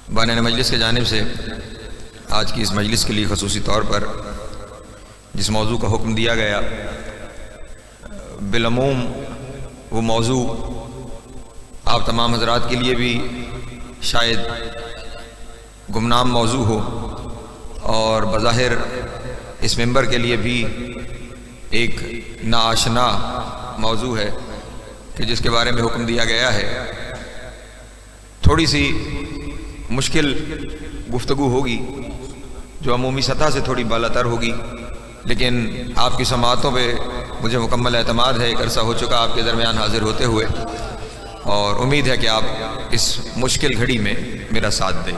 بانِ مجلس کی جانب سے آج کی اس مجلس کے لیے خصوصی طور پر جس موضوع کا حکم دیا گیا، بالعموم وہ موضوع آپ تمام حضرات کے لیے بھی شاید گمنام موضوع ہو، اور بظاہر اس ممبر کے لیے بھی ایک ناآشنا موضوع ہے کہ جس کے بارے میں حکم دیا گیا ہے۔ تھوڑی سی مشکل گفتگو ہوگی جو عمومی سطح سے تھوڑی بالا تر ہوگی، لیکن آپ کی سماعتوں پہ مجھے مکمل اعتماد ہے۔ ایک عرصہ ہو چکا آپ کے درمیان حاضر ہوتے ہوئے، اور امید ہے کہ آپ اس مشکل گھڑی میں میرا ساتھ دیں۔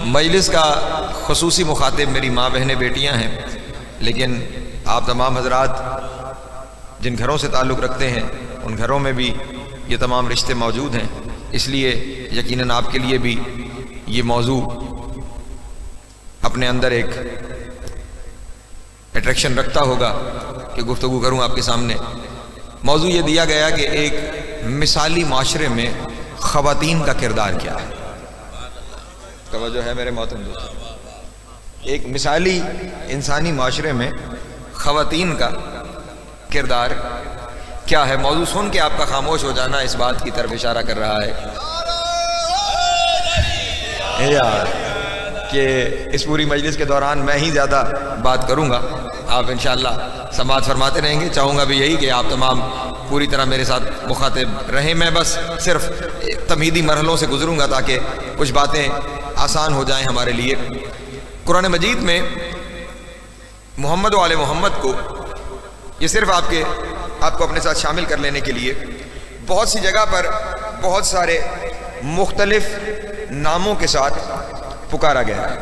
مجلس کا خصوصی مخاطب میری ماں بہنیں بیٹیاں ہیں، لیکن آپ تمام حضرات جن گھروں سے تعلق رکھتے ہیں ان گھروں میں بھی یہ تمام رشتے موجود ہیں، اس لیے یقیناً آپ کے لیے بھی یہ موضوع اپنے اندر ایک اٹریکشن رکھتا ہوگا کہ گفتگو کروں آپ کے سامنے۔ موضوع یہ دیا گیا کہ ایک مثالی معاشرے میں خواتین کا کردار کیا ہے۔ توجہ ہے میرے محترم دوستو، ایک مثالی انسانی معاشرے میں خواتین کا کردار کیا ہے۔ موضوع سن کے آپ کا خاموش ہو جانا اس بات کی طرف اشارہ کر رہا ہے کہ اس پوری مجلس کے دوران میں ہی زیادہ بات کروں گا، آپ انشاءاللہ سماعت فرماتے رہیں گے۔ چاہوں گا بھی یہی کہ آپ تمام پوری طرح میرے ساتھ مخاطب رہیں۔ میں بس صرف تمہیدی مرحلوں سے گزروں گا تاکہ کچھ باتیں آسان ہو جائیں ہمارے لیے۔ قرآن مجید میں محمد و آل محمد کو، یہ صرف آپ کو اپنے ساتھ شامل کر لینے کے لیے بہت سی جگہ پر بہت سارے مختلف ناموں کے ساتھ پکارا گیا ہے۔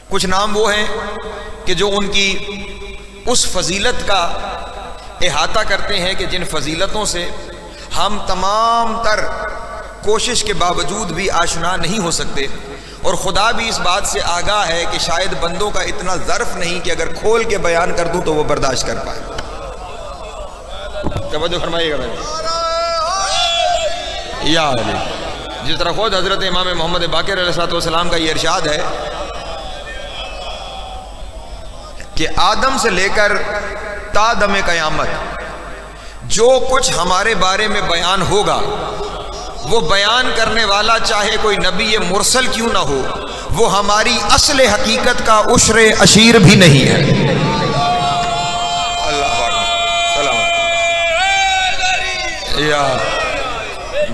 کچھ نام وہ ہیں کہ جو ان کی اس فضیلت کا احاطہ کرتے ہیں کہ جن فضیلتوں سے ہم تمام تر کوشش کے باوجود بھی آشنا نہیں ہو سکتے، اور خدا بھی اس بات سے آگاہ ہے کہ شاید بندوں کا اتنا ظرف نہیں کہ اگر کھول کے بیان کر دوں تو وہ برداشت کر پائے۔ توجہ فرمائیے گا میرے یا علی۔ جس طرح خود حضرت امام محمد باقر علیہ السلام کا یہ ارشاد ہے کہ آدم سے لے کر تا دم قیامت جو کچھ ہمارے بارے میں بیان ہوگا، وہ بیان کرنے والا چاہے کوئی نبی مرسل کیوں نہ ہو، وہ ہماری اصل حقیقت کا عشر عشیر بھی نہیں ہے۔ یا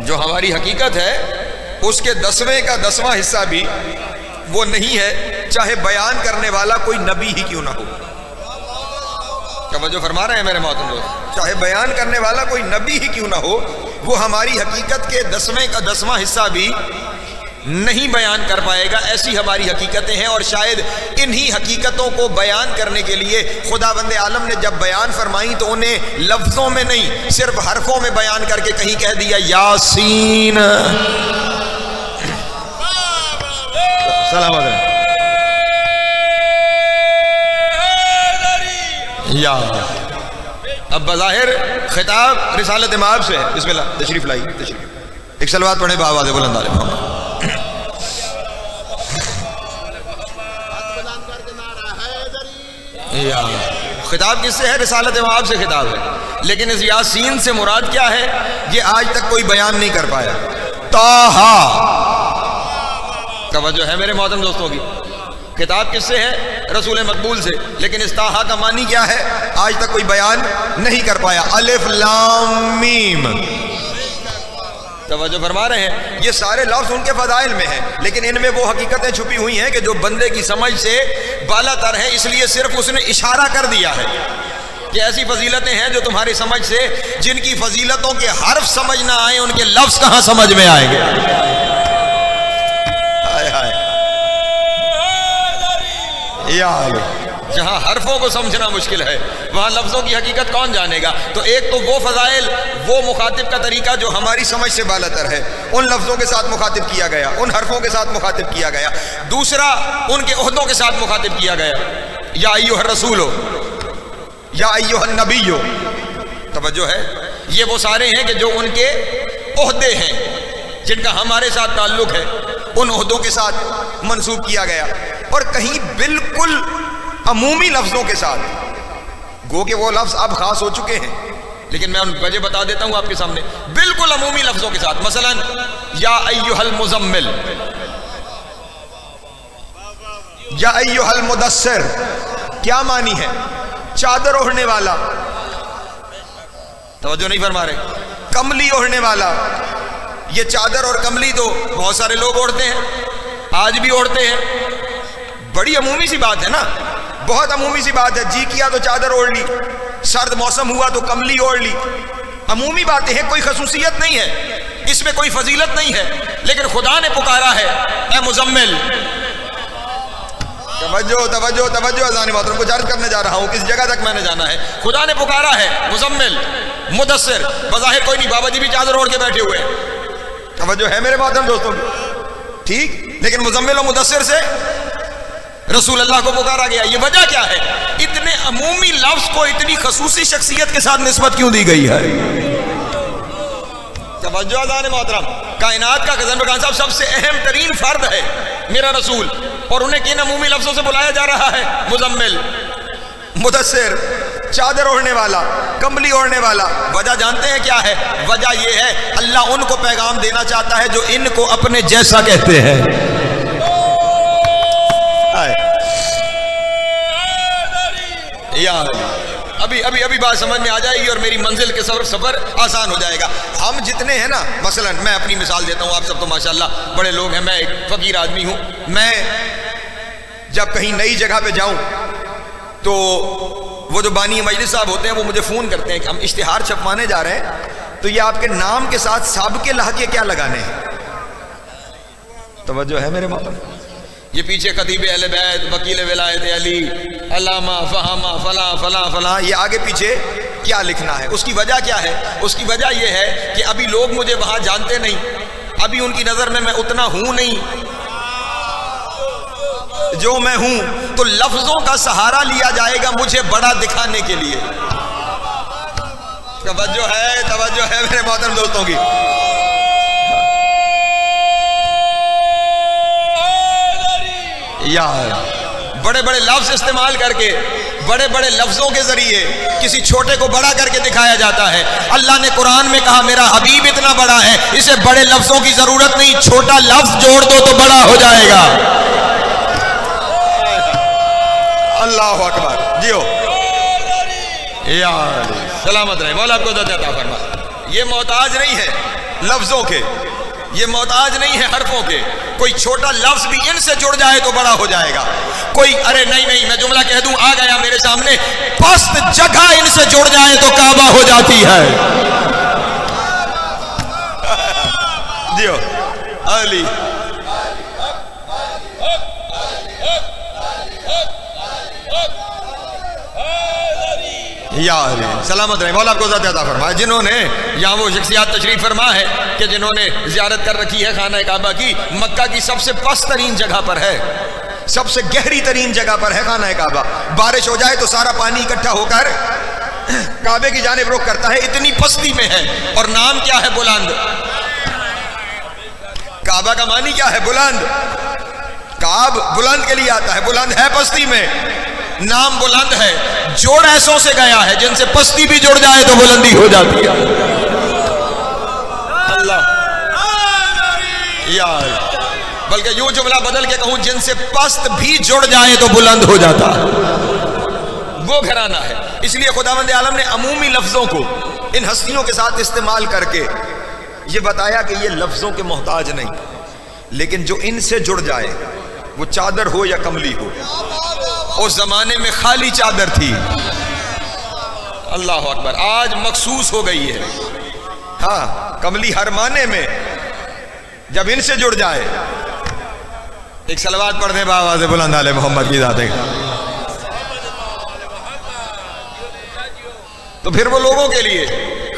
جو ہماری حقیقت ہے اس کے 10ویں کا 10واں حصہ بھی وہ نہیں ہے، چاہے بیان کرنے والا کوئی نبی ہی کیوں نہ ہو۔ توجہ فرما رہے ہیں میرے محترم دوست، چاہے بیان کرنے والا کوئی نبی ہی کیوں نہ ہو، وہ ہماری حقیقت کے 10ویں کا 10واں حصہ بھی نہیں بیان کر پائے گا۔ ایسی ہماری حقیقتیں ہیں، اور شاید انہی حقیقتوں کو بیان کرنے کے لیے خدا بند عالم نے جب بیان فرمائی تو انہیں لفظوں میں نہیں صرف حرفوں میں بیان کر کے کہیں کہہ دیا یاسین۔ سلام علیکم یا اب بظاہر خطاب رسالت مآب سے ہے۔ بسم اللہ، تشریف لائی، تشریف ایک صلوات پڑھیں بآواز بلند علی محمد۔ خطاب کس سے ہے؟ رسالت مآب سے خطاب ہے، لیکن اس یاسین سے مراد کیا ہے یہ آج تک کوئی بیان نہیں کر پایا۔ طٰہٰ، توجہ ہے میرے محترم دوستوں کی، خطاب کس سے ہے؟ رسول مقبول سے، لیکن اس طٰہٰ کا معنی کیا ہے آج تک کوئی بیان نہیں کر پایا۔ الف لام میم، توجہ فرما رہے ہیں۔ یہ سارے لفظ ان کے فضائل میں ہیں، لیکن ان میں وہ حقیقتیں چھپی ہوئی ہیں کہ جو بندے کی سمجھ سے بالا تر ہیں، اس لیے صرف اس نے اشارہ کر دیا ہے کہ ایسی فضیلتیں ہیں جو تمہاری سمجھ سے، جن کی فضیلتوں کے حرف سمجھ نہ آئیں ان کے لفظ کہاں سمجھ میں آئیں گے۔ یا علی، جہاں حرفوں کو سمجھنا مشکل ہے وہاں لفظوں کی حقیقت کون جانے گا۔ تو ایک تو وہ فضائل، وہ مخاطب کا طریقہ جو ہماری سمجھ سے بالا تر ہے، ان لفظوں کے ساتھ مخاطب کیا گیا، ان حرفوں کے ساتھ مخاطب کیا گیا۔ دوسرا ان کے عہدوں کے ساتھ مخاطب کیا گیا، یا ایھا الرسول، یا ایھا النبی، توجہ ہے۔ یہ وہ سارے ہیں کہ جو ان کے عہدے ہیں جن کا ہمارے ساتھ تعلق ہے، ان عہدوں کے ساتھ منسوب کیا گیا، اور کہیں بالکل عمومی لفظوں کے ساتھ، گو کہ وہ لفظ اب خاص ہو چکے ہیں لیکن میں ان وجہ بتا دیتا ہوں آپ کے سامنے، بالکل عمومی لفظوں کے ساتھ، مثلا یا ایھا المزمل، یا ایھا المدثر، کیا معنی ہے؟ چادر اوڑھنے والا، توجہ نہیں فرما رہے، کملی اوڑھنے والا۔ یہ چادر اور کملی تو بہت سارے لوگ اوڑھتے ہیں، آج بھی اوڑھتے ہیں، بڑی عمومی سی بات ہے نا، بہت عمومی سی بات ہے، جی کیا تو چادر اوڑھ لی، سرد موسم ہوا تو کملی اوڑھ لی، عمومی باتیں ہیں، کوئی خصوصیت نہیں ہے، اس میں کوئی فضیلت نہیں ہے، لیکن خدا نے پکارا ہے اے مزمل، توجہ توجہ توجہ، اذان محترم کو عرض کرنے جا رہا ہوں، کس جگہ تک میں نے جانا ہے، خدا نے پکارا ہے مزمل، مدثر، بظاہر کوئی نہیں، بابا جی بھی چادر اوڑھ کے بیٹھے ہوئے ہیں، توجہ ہے میرے محترم دوستوں ٹھیک، لیکن مزمل و مدثر سے رسول اللہ کو پکارا گیا، یہ وجہ کیا ہے؟ اتنے عمومی لفظ کو اتنی خصوصی شخصیت کے ساتھ نسبت کیوں دی گئی ہے؟ توجہ اذان محترم، کائنات کا خزان خان صاحب سب سے اہم ترین فرد ہے میرا رسول، اور انہیں کن عمومی لفظوں سے بلایا جا رہا ہے؟ مزمل، مدثر، چادر اوڑھنے والا، کمبلی اوڑھنے والا۔ وجہ جانتے ہیں کیا ہے؟ وجہ یہ ہے اللہ ان کو پیغام دینا چاہتا ہے جو ان کو اپنے جیسا کہتے ہیں۔ ابھی بات سمجھ میں آ جائے گی اور میری منزل کے سفر آسان ہو جائے گا۔ ہم جتنے ہیں نا، مثلا میں اپنی مثال دیتا ہوں، آپ سب تو ماشاءاللہ بڑے لوگ ہیں، میں ایک فقیر آدمی ہوں، میں جب کہیں نئی جگہ پہ جاؤں تو وہ جو بانی مجلس صاحب ہوتے ہیں وہ مجھے فون کرتے ہیں کہ ہم اشتہار چھپوانے جا رہے ہیں، تو یہ آپ کے نام کے ساتھ سابقے لہقے کیا لگانے ہیں؟ توجہ ہے میرے محترم؟ یہ پیچھے خطیب اہل بیت، وکیل ولایت علی، علامہ، فہامہ، فلاں فلاں فلاں، یہ آگے پیچھے کیا لکھنا ہے؟ اس کی وجہ کیا ہے؟ اس کی وجہ یہ ہے کہ ابھی لوگ مجھے وہاں جانتے نہیں، ابھی ان کی نظر میں اتنا ہوں نہیں جو میں ہوں، تو لفظوں کا سہارا لیا جائے گا مجھے بڑا دکھانے کے لیے۔ توجہ ہے میرے محترم دوستوں کی؟ یار بڑے بڑے لفظ استعمال کر کے، بڑے بڑے لفظوں کے ذریعے کسی چھوٹے کو بڑا کر کے دکھایا جاتا ہے۔ اللہ نے قرآن میں کہا میرا حبیب اتنا بڑا ہے، اسے بڑے لفظوں کی ضرورت نہیں، چھوٹا لفظ جوڑ دو تو بڑا ہو جائے گا۔ اللہ اکبر، جیو یار سلامت رہے، مولا آپ کو عزت عطا فرما۔ یہ محتاج نہیں ہے لفظوں کے، یہ محتاج نہیں ہے حرفوں کے، کوئی چھوٹا لفظ بھی ان سے جڑ جائے تو بڑا ہو جائے گا۔ کوئی ارے نہیں میں جملہ کہہ دوں، آ گیا میرے سامنے، پست جگہ ان سے جڑ جائے تو کعبہ ہو جاتی ہے۔ جیو علی یا علی سلامت رہے، مولا آپ کو عزت عطا فرمائے۔ جنہوں نے یہاں وہ شخصیات تشریف فرما ہے کہ جنہوں نے زیارت کر رکھی ہے خانہ کعبہ کی، مکہ کی سب سے پست ترین جگہ پر ہے، سب سے گہری ترین جگہ پر ہے خانہ کعبہ، بارش ہو جائے تو سارا پانی اکٹھا ہو کر کعبے کی جانب رخ کرتا ہے، اتنی پستی میں ہے، اور نام کیا ہے؟ بلند۔ کعبہ کا معنی کیا ہے؟ بلند۔ کعب بلند کے لیے آتا ہے، بلند ہے پستی میں، نام بلند ہے، جوڑ ایسوں سے گیا ہے جن سے پستی بھی جڑ جائے تو بلندی ہو جاتی ہے۔ اللہ یار، بلکہ یوں جملہ بدل کے کہوں، جن سے پست بھی جڑ جائے تو بلند ہو جاتا ہے، وہ گھرانہ ہے۔ اس لیے خداوند عالم نے عمومی لفظوں کو ان ہستیوں کے ساتھ استعمال کر کے یہ بتایا کہ یہ لفظوں کے محتاج نہیں، لیکن جو ان سے جڑ جائے، وہ چادر ہو یا کملی ہو۔ اس زمانے میں خالی چادر تھی، اللہ اکبر، آج مخصوص ہو گئی ہے۔ ہاں، کملی ہر معنی میں جب ان سے جڑ جائے۔ ایک صلوات پڑھ دیں بآواز بلند علی محمد کی ذات، تو پھر وہ لوگوں کے لیے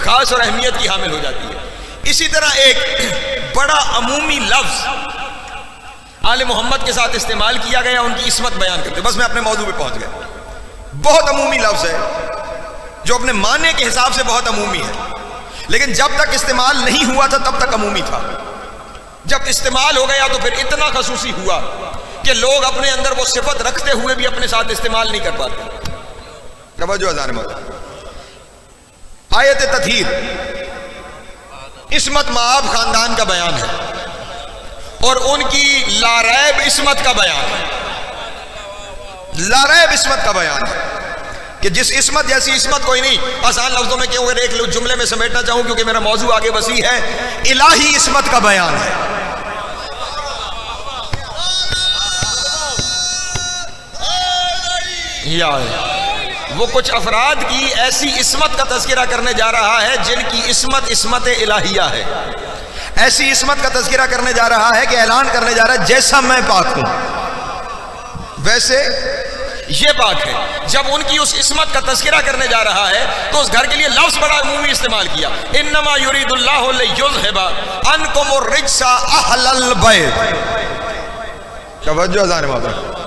خاص اور اہمیت کی حامل ہو جاتی ہے۔ اسی طرح ایک بڑا عمومی لفظ آل محمد کے ساتھ استعمال کیا گیا، ان کی عصمت بیان کرتے، بس میں اپنے موضوع پہ پہنچ گیا۔ بہت عمومی لفظ ہے جو اپنے معنی کے حساب سے بہت عمومی ہے، لیکن جب تک استعمال نہیں ہوا تھا تب تک عمومی تھا. جب استعمال ہو گیا تو پھر اتنا خصوصی ہوا کہ لوگ اپنے اندر وہ صفت رکھتے ہوئے بھی اپنے ساتھ استعمال نہیں کر پاتے. توجہ اذان موت. آیت تطہیر عصمت مآب خاندان کا بیان ہے اور ان کی لاریب عصمت کا بیان ہے. لاریب عصمت کا بیان ہے کہ جس عصمت جیسی عصمت کوئی نہیں. آسان لفظوں میں کیوں ایک جملے میں سمیٹنا چاہوں کیونکہ میرا موضوع آگے وسیع ہے. الہی عصمت کا بیان ہے. وہ کچھ افراد کی ایسی عصمت کا تذکرہ کرنے جا رہا ہے جن کی عصمت عصمت الہیہ ہے. ایسی عصمت کا تذکرہ کرنے جا رہا ہے کہ اعلان کرنے جا رہا ہے جیسا میں پاک ہوں ویسے یہ پاک ہے. جب ان کی اس عصمت کا تذکرہ کرنے جا رہا ہے تو اس گھر کے لیے لفظ بڑا عمومی استعمال کیا. انما یرید اللہ لیذھب عنکم الرجس اہل البیت. توجہ اذان محترم.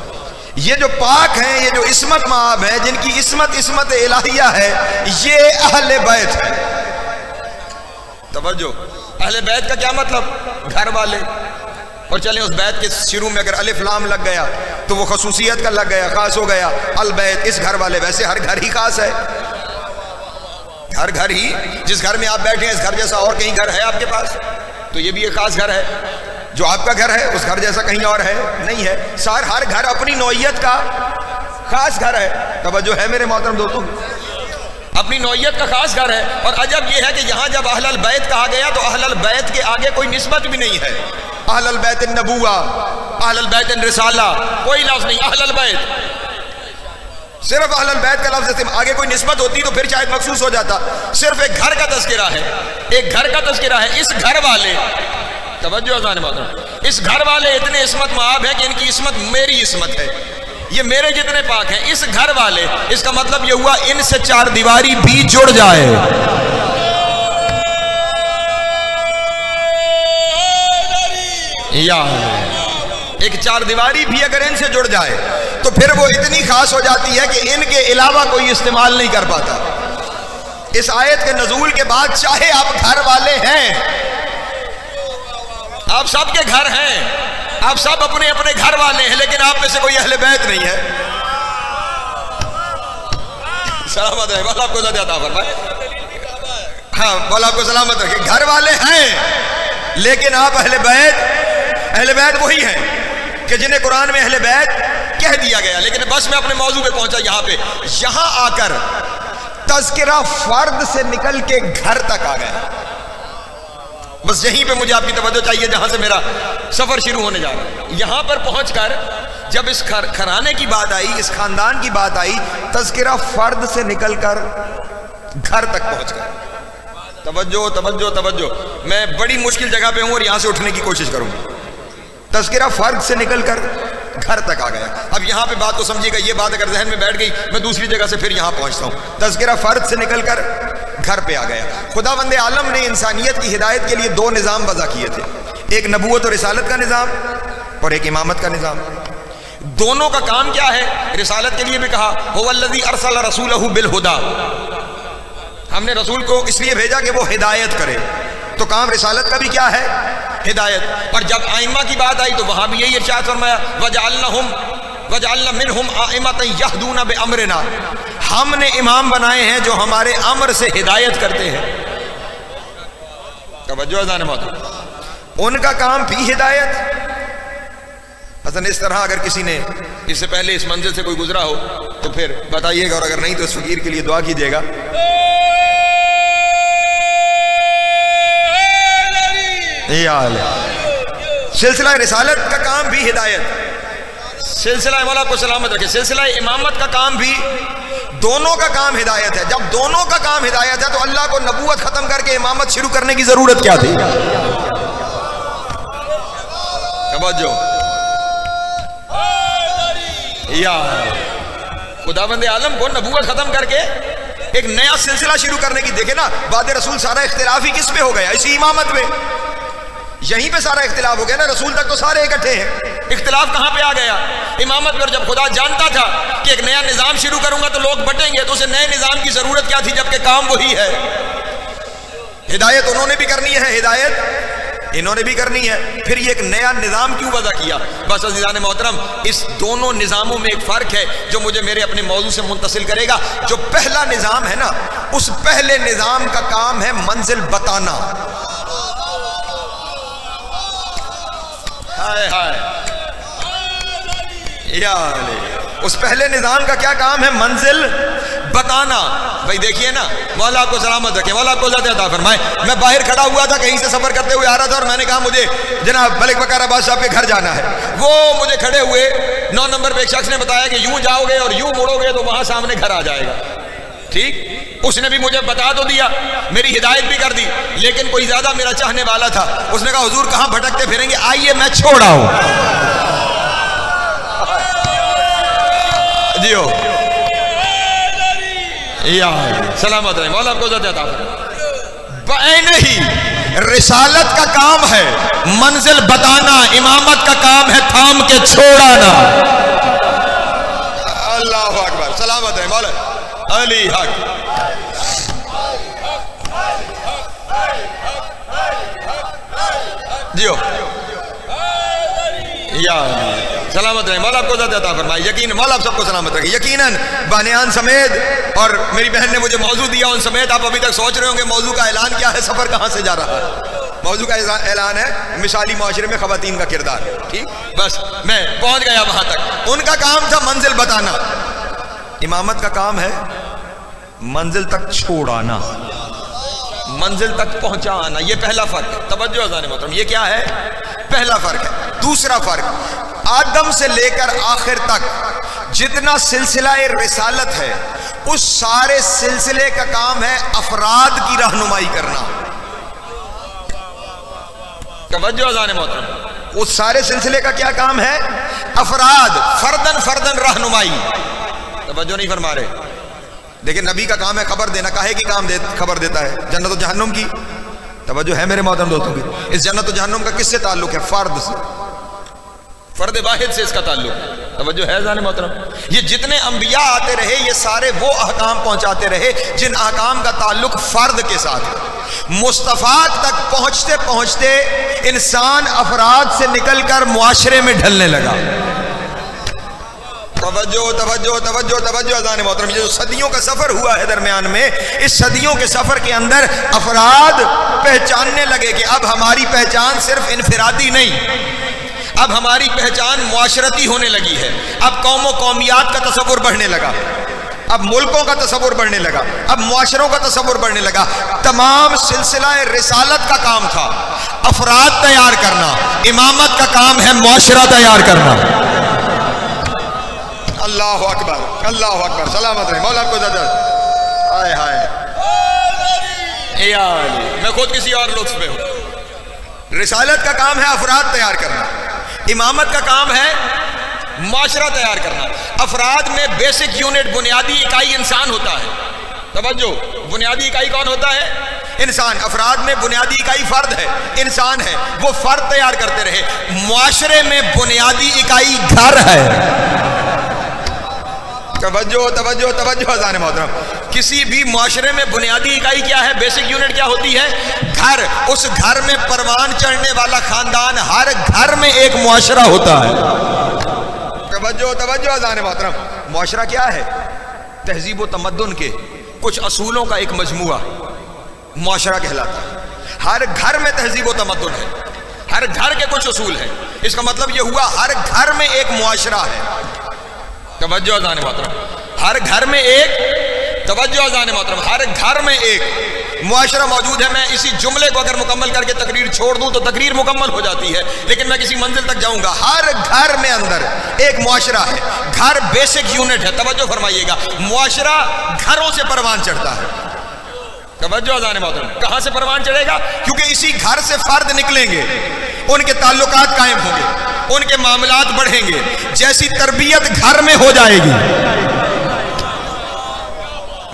یہ جو پاک ہیں, یہ جو عصمت مآب ہیں, جن کی عصمت عصمت الہیہ ہے, یہ اہل بیت ہے. توجہ. اہل بیت کا کیا مطلب؟ گھر والے. اور چلیں اس بیت کے شروع میں اگر الف لام لگ گیا تو وہ خصوصیت کا لگ گیا, خاص ہو گیا. البیت اس گھر والے. ویسے ہر گھر ہی خاص ہے. ہر گھر ہی, جس گھر میں آپ بیٹھے ہیں اس گھر جیسا اور کہیں گھر ہے آپ کے پاس؟ تو یہ بھی ایک خاص گھر ہے. جو آپ کا گھر ہے اس گھر جیسا کہیں اور ہے نہیں ہے. ہر گھر اپنی نوعیت کا خاص گھر ہے. توجہ ہے میرے محترم دوستوں, اپنی نوعیت کا خاص گھر ہے. اور عجب یہ ہے کہ یہاں جب اہل البیت کہا گیا تو اہل البیت کے آگے کوئی نسبت بھی نہیں ہے. اہل البیت النبوہ, اہل البیت الرسالہ, کوئی لفظ نہیں. اہل البیت صرف اہل البیت کا لفظ. آگے کوئی نسبت ہوتی تو پھر شاید مخصوص ہو جاتا. صرف ایک گھر کا تذکرہ ہے, ایک گھر کا تذکرہ ہے. اس گھر والے, توجہ اذان محترم, اس گھر والے اتنے عصمت مآب ہیں کہ ان کی عصمت میری عصمت ہے. یہ میرے جتنے پاک ہیں. اس گھر والے, اس کا مطلب یہ ہوا ان سے چار دیواری بھی جڑ جائے. یا ایک چار دیواری بھی اگر ان سے جڑ جائے تو پھر وہ اتنی خاص ہو جاتی ہے کہ ان کے علاوہ کوئی استعمال نہیں کر پاتا. اس آیت کے نزول کے بعد چاہے آپ گھر والے ہیں, آپ سب کے گھر ہیں, آپ سب اپنے اپنے گھر والے ہیں, لیکن آپ میں سے کوئی اہل بیت نہیں ہے. سلامت رہے, بس آپ کو زیادہ عطا فرمائے. ہاں بولا آپ کو سلامت رکھے. گھر والے ہیں لیکن آپ اہل بیت وہی ہیں کہ جنہیں قرآن میں اہل بیت کہہ دیا گیا. لیکن بس میں اپنے موضوع پہ پہنچا یہاں پہ. یہاں آ کر تذکرہ فرد سے نکل کے گھر تک آ گیا. بس یہیں پہ مجھے آپ کی توجہ چاہیے جہاں سے میرا سفر شروع ہونے جا رہا ہے. یہاں پر پہنچ کر جب اس گھرانے کی بات آئی, اس خاندان کی بات آئی, تذکرہ فرد سے نکل کر گھر تک پہنچ کر. توجہ توجہ توجہ. میں بڑی مشکل جگہ پہ ہوں اور یہاں سے اٹھنے کی کوشش کروں گا. تذکرہ فرد سے نکل کر گھر تک آ گیا. اب یہاں پہ بات کو سمجھیے گا. یہ بات اگر ذہن میں بیٹھ گئی میں دوسری جگہ سے پھر یہاں پہنچتا ہوں. تذکرہ فرد سے نکل کر گھر پہ آ گیا. خداوند عالم نے انسانیت کی ہدایت کے لیے دو نظام وضع کیے تھے, ایک نبوت اور رسالت کا نظام اور ایک امامت کا نظام. دونوں کا کام کیا ہے؟ رسالت کے لیے بھی کہا هو الذی ارسل رسولہ بالہدی, ہم نے رسول کو اس لیے بھیجا کہ وہ ہدایت کرے. تو کام رسالت کا بھی کیا ہے؟ ہدایت. اور جب ائمہ کی بات آئی تو وہاں بھی یہی ارشاد فرمایا وجعلنا منہم ائمۃ یہدون بامرنا, ہم نے امام بنائے ہیں جو ہمارے امر سے ہدایت کرتے ہیں. توجہ اذان محترم. ان کا کام بھی ہدایت. مثلا اس طرح اگر کسی نے اس سے پہلے اس منزل سے کوئی گزرا ہو تو پھر بتائیے گا, اور اگر نہیں تو اس فقیر کے لیے دعا کیجیے گا. سلسلہ رسالت کا کام بھی ہدایت, سلسلہ مولا کو سلامت رکھے, سلسلہ امامت کا کام بھی, دونوں کا کام ہدایت ہے. جب دونوں کا کام ہدایت ہے تو اللہ کو نبوت ختم کر کے امامت شروع کرنے کی ضرورت کیا تھی؟ توجہ. یا خداوند عالم کو نبوت ختم کر کے ایک نیا سلسلہ شروع کرنے کی. دیکھیں نا, بعد رسول سارا اختلاف ہی کس پہ ہو گیا؟ اسی امامت میں. یہیں پہ سارا اختلاف ہو گیا نا. رسول تک تو سارے اکٹھے ہیں, اختلاف کہاں پہ آ گیا؟ امامت پر. جب خدا جانتا تھا کہ ایک نیا نظام شروع کروں گا تو لوگ بٹیں گے, تو اسے نئے نظام کی ضرورت کیا تھی جبکہ کام وہی ہے؟ ہدایت انہوں نے بھی کرنی ہے، ہدایت انہوں نے بھی کرنی ہے، پھر یہ ایک نیا نظام کیوں وضع کیا؟ بس عزیزان محترم، اس دونوں نظاموں میں ایک فرق ہے جو مجھے میرے اپنے موضوع سے منتقل کرے گا۔ جو پہلا نظام ہے نا، اس پہلے نظام کا کام ہے منزل بتانا۔ ہائے ہائے یا علی، اس پہلے نظام کا کیا کام ہے؟ منزل بتانا۔ بھائی دیکھیے نا، مولا آپ کو سلامت رکھے، مولا آپ کو ذات عطا فرمائے۔ میں باہر کھڑا ہوا تھا، کہیں سے سفر کرتے ہوئے آ رہا تھا، اور میں نے کہا مجھے جناب ملک بکار عباس صاحب کے گھر جانا ہے۔ وہ مجھے کھڑے ہوئے 9 نمبر پہ ایک شخص نے بتایا کہ یوں جاؤ گے اور یوں مڑو گے تو وہاں سامنے گھر آ جائے گا۔ ٹھیک، اس نے بھی مجھے بتا تو دیا، میری ہدایت بھی کر دی، لیکن کوئی زیادہ میرا چاہنے والا تھا، اس نے کہا حضور کہاں بھٹکتے پھریں گے، آئیے میں چھوڑا ہوں۔ جیو یا سلامت رہے، مولا آپ کو ذات عطا فرمائے۔ نہیں، رسالت کا کام ہے منزل بتانا، امامت کا کام ہے تھام کے چھوڑانا۔ اللہ اکبر، سلامت رہے مولا علی حق۔ جیو یا سلامت رہے، مولا آپ کو ذات عطا فرمائے۔ یقین مولا آپ سب کو سلامت رکھے۔ یقیناً بانیان سمیت، اور میری بہن نے مجھے موضوع دیا ان سمیت، آپ ابھی تک سوچ رہے ہوں گے موضوع کا اعلان کیا ہے، سفر کہاں سے جا رہا ہے۔ موضوع کا اعلان ہے مثالی معاشرے میں خواتین کا کردار۔ ٹھیک، بس میں پہنچ گیا وہاں تک۔ ان کا کام تھا منزل بتانا، امامت کا کام ہے منزل تک چھوڑانا، منزل تک پہنچانا۔ یہ پہلا فرق ہے، توجہ اذان محترم، یہ کیا ہے؟ پہلا فرق ہے۔ دوسرا فرق، آدم سے لے کر آخر تک جتنا سلسلہ رسالت ہے، اس سارے سلسلے کا کام ہے افراد کی رہنمائی کرنا۔ توجہ اذان محترم، اس سارے سلسلے کا کیا کام ہے؟ افراد، فردن فردن رہنمائی۔ توجہ نہیں فرما رہے۔ لیکن نبی کا کام ہے خبر دینا، کاہے کی کام خبر دیتا ہے؟ جنت و جہنم کی۔ توجہ ہے میرے محترم دوستوں کی؟ اس جنت و جہنم کا کس سے تعلق ہے؟ فرد سے، فرد واحد سے اس کا تعلق ہے۔ توجہ ہے ذہن محترم؟ یہ جتنے انبیاء آتے رہے، یہ سارے وہ احکام پہنچاتے رہے جن احکام کا تعلق فرد کے ساتھ ہے۔ مصطفیٰ تک پہنچتے پہنچتے انسان افراد سے نکل کر معاشرے میں ڈھلنے لگا۔ توجہ توجہ توجہ توجہ اذان محترم، یہ جو صدیوں کا سفر ہوا ہے درمیان میں، اس صدیوں کے سفر کے اندر افراد پہچاننے لگے کہ اب ہماری پہچان صرف انفرادی نہیں، اب ہماری پہچان معاشرتی ہونے لگی ہے۔ اب قوم و قومیات کا تصور بڑھنے لگا، اب ملکوں کا تصور بڑھنے لگا، اب معاشروں کا تصور بڑھنے لگا۔ تمام سلسلہ رسالت کا کام تھا افراد تیار کرنا، امامت کا کام ہے معاشرہ تیار کرنا۔ اللہ اکبر، اللہ اکبر، سلامت رہے مولا کو زیادہ۔ ہائے ہائے یا علی، میں خود کسی اور لطف میں ہوں۔ رسالت کا کام ہے افراد تیار کرنا، امامت کا کام ہے معاشرہ تیار کرنا۔ افراد میں بیسک یونٹ، بنیادی اکائی انسان ہوتا ہے۔ توجہ، بنیادی اکائی کون ہوتا ہے؟ انسان۔ افراد میں بنیادی اکائی فرد ہے، انسان ہے، وہ فرد تیار کرتے رہے۔ معاشرے میں بنیادی اکائی گھر ہے۔ توجہ توجہ توجہ اذان محترم، کسی بھی معاشرے میں بنیادی اکائی کیا ہے؟ بیسک یونٹ کیا ہوتی ہے؟ گھر۔ اس گھر میں پروان چڑھنے والا خاندان، ہر گھر میں ایک معاشرہ ہوتا ہے۔ توجہ توجہ اذان محترم، معاشرہ کیا ہے؟ تہذیب و تمدن کے کچھ اصولوں کا ایک مجموعہ معاشرہ کہلاتا ہے۔ ہر گھر میں تہذیب و تمدن ہے، ہر گھر کے کچھ اصول ہیں۔ اس کا مطلب یہ ہوا ہر گھر میں ایک معاشرہ ہے۔ توجہ اذان محترم، ہر گھر میں ایک، توجہ اذان محترم، ہر گھر میں ایک معاشرہ موجود ہے۔ میں اسی جملے کو اگر مکمل کر کے تقریر چھوڑ دوں تو تقریر مکمل ہو جاتی ہے، لیکن میں کسی منزل تک جاؤں گا۔ ہر گھر میں اندر ایک معاشرہ ہے، گھر بیسک یونٹ ہے۔ توجہ فرمائیے گا، معاشرہ گھروں سے پروان چڑھتا ہے۔ توجہ اذان محترم، کہاں سے پروان چڑھے گا؟ کیونکہ اسی گھر سے فرد نکلیں گے، ان کے تعلقات قائم ہوں گے، ان کے معاملات بڑھیں گے۔ جیسی تربیت گھر میں ہو جائے گی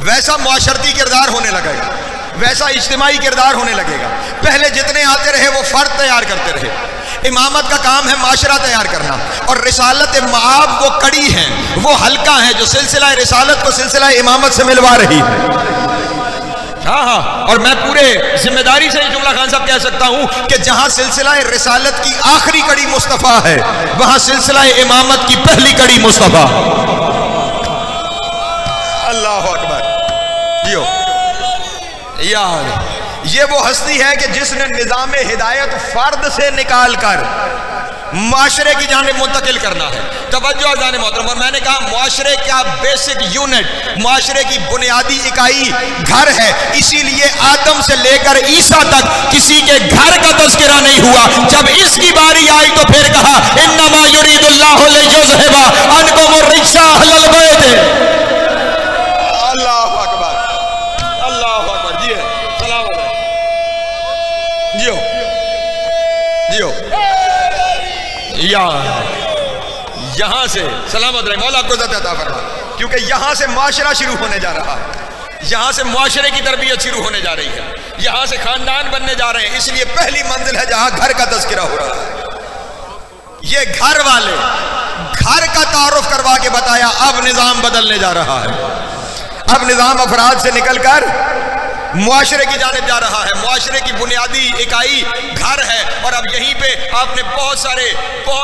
ویسا معاشرتی کردار ہونے لگے گا، ویسا اجتماعی کردار ہونے لگے گا۔ پہلے جتنے آتے رہے وہ فرد تیار کرتے رہے۔ امامت کا کام ہے معاشرہ تیار کرنا، اور رسالت معاب وہ کڑی ہیں، وہ حلقہ ہیں جو سلسلہ رسالت کو سلسلہ امامت سے ملوا رہی ہے۔ ہاں ہاں، اور میں پورے ذمہ داری سے یہ جملہ خان صاحب کہہ سکتا ہوں کہ جہاں سلسلہ رسالت کی آخری کڑی مصطفیٰ ہے، وہاں سلسلہ امامت کی پہلی کڑی مصطفیٰ۔ اللہ اکبر جیو یار، یہ وہ ہستی ہے کہ جس نے نظام ہدایت فرد سے نکال کر معاشرے کی جانب منتقل کرنا ہے۔ توجہ اذان محترم، اور میں نے کہا معاشرے کا بیسک یونٹ، معاشرے کی بنیادی اکائی گھر ہے، اسی لیے آدم سے لے کر عیسیٰ تک کسی کے گھر کا تذکرہ نہیں ہوا۔ جب اس کی باری آئی تو پھر کہا انما یرید اللہ لیذھب عنکم الرجس اہل البیت۔ اللہ اکبر اللہ اکبر، جی سلام جیو جیو یہاں سے سلامت رہے، مولا آپ کو عزت عطا فرما، کیونکہ یہاں سے معاشرہ شروع ہونے جا رہا ہے، یہاں سے معاشرے کی تربیت شروع ہونے جا رہی ہے، یہاں سے خاندان بننے جا رہے ہیں، اس لیے پہلی منزل ہے جہاں گھر کا تذکرہ ہو رہا ہے۔ یہ گھر والے گھر کا تعارف کروا کے بتایا، اب نظام بدلنے جا رہا ہے، اب نظام افراد سے نکل کر معاشرے کی جانب جا رہا ہے، معاشرے کی بنیادی اکائی گھر ہے، اور اب یہیں پہ آپ نے بہت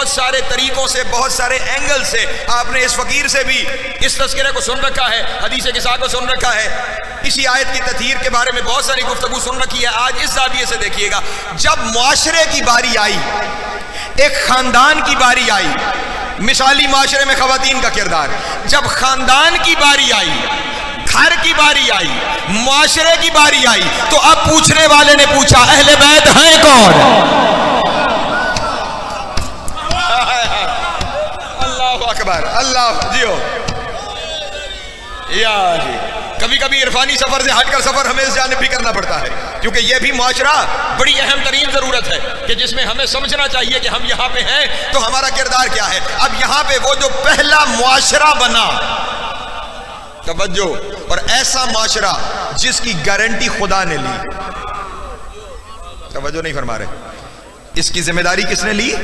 سارے طریقوں سے، بہت سارے اینگل سے آپ نے اس فقیر سے بھی اس تذکرے کو سن رکھا ہے، حدیث قصہ کو سن رکھا ہے، اسی آیت کی تطہیر کے بارے میں بہت ساری گفتگو سن رکھی ہے۔ آج اس زاویے سے دیکھیے گا، جب معاشرے کی باری آئی، ایک خاندان کی باری آئی، مثالی معاشرے میں خواتین کا کردار، جب خاندان کی باری آئی، گھر کی باری آئی، معاشرے کی باری آئی، تو اب پوچھنے والے نے پوچھا اہل بیت ہیں کون؟ اللہ اکبر اللہ جیو یا جی، کبھی کبھی عرفانی سفر سے ہٹ کر سفر ہمیں اس جانب بھی کرنا پڑتا ہے، کیونکہ یہ بھی معاشرہ بڑی اہم ترین ضرورت ہے کہ جس میں ہمیں سمجھنا چاہیے کہ ہم یہاں پہ ہیں تو ہمارا کردار کیا ہے۔ اب یہاں پہ وہ جو پہلا معاشرہ بنا، توجہ، اور ایسا معاشرہ جس کی گارنٹی خدا نے لی، توجہ نہیں فرما رہے، اس کی ذمہ داری کس نے لی؟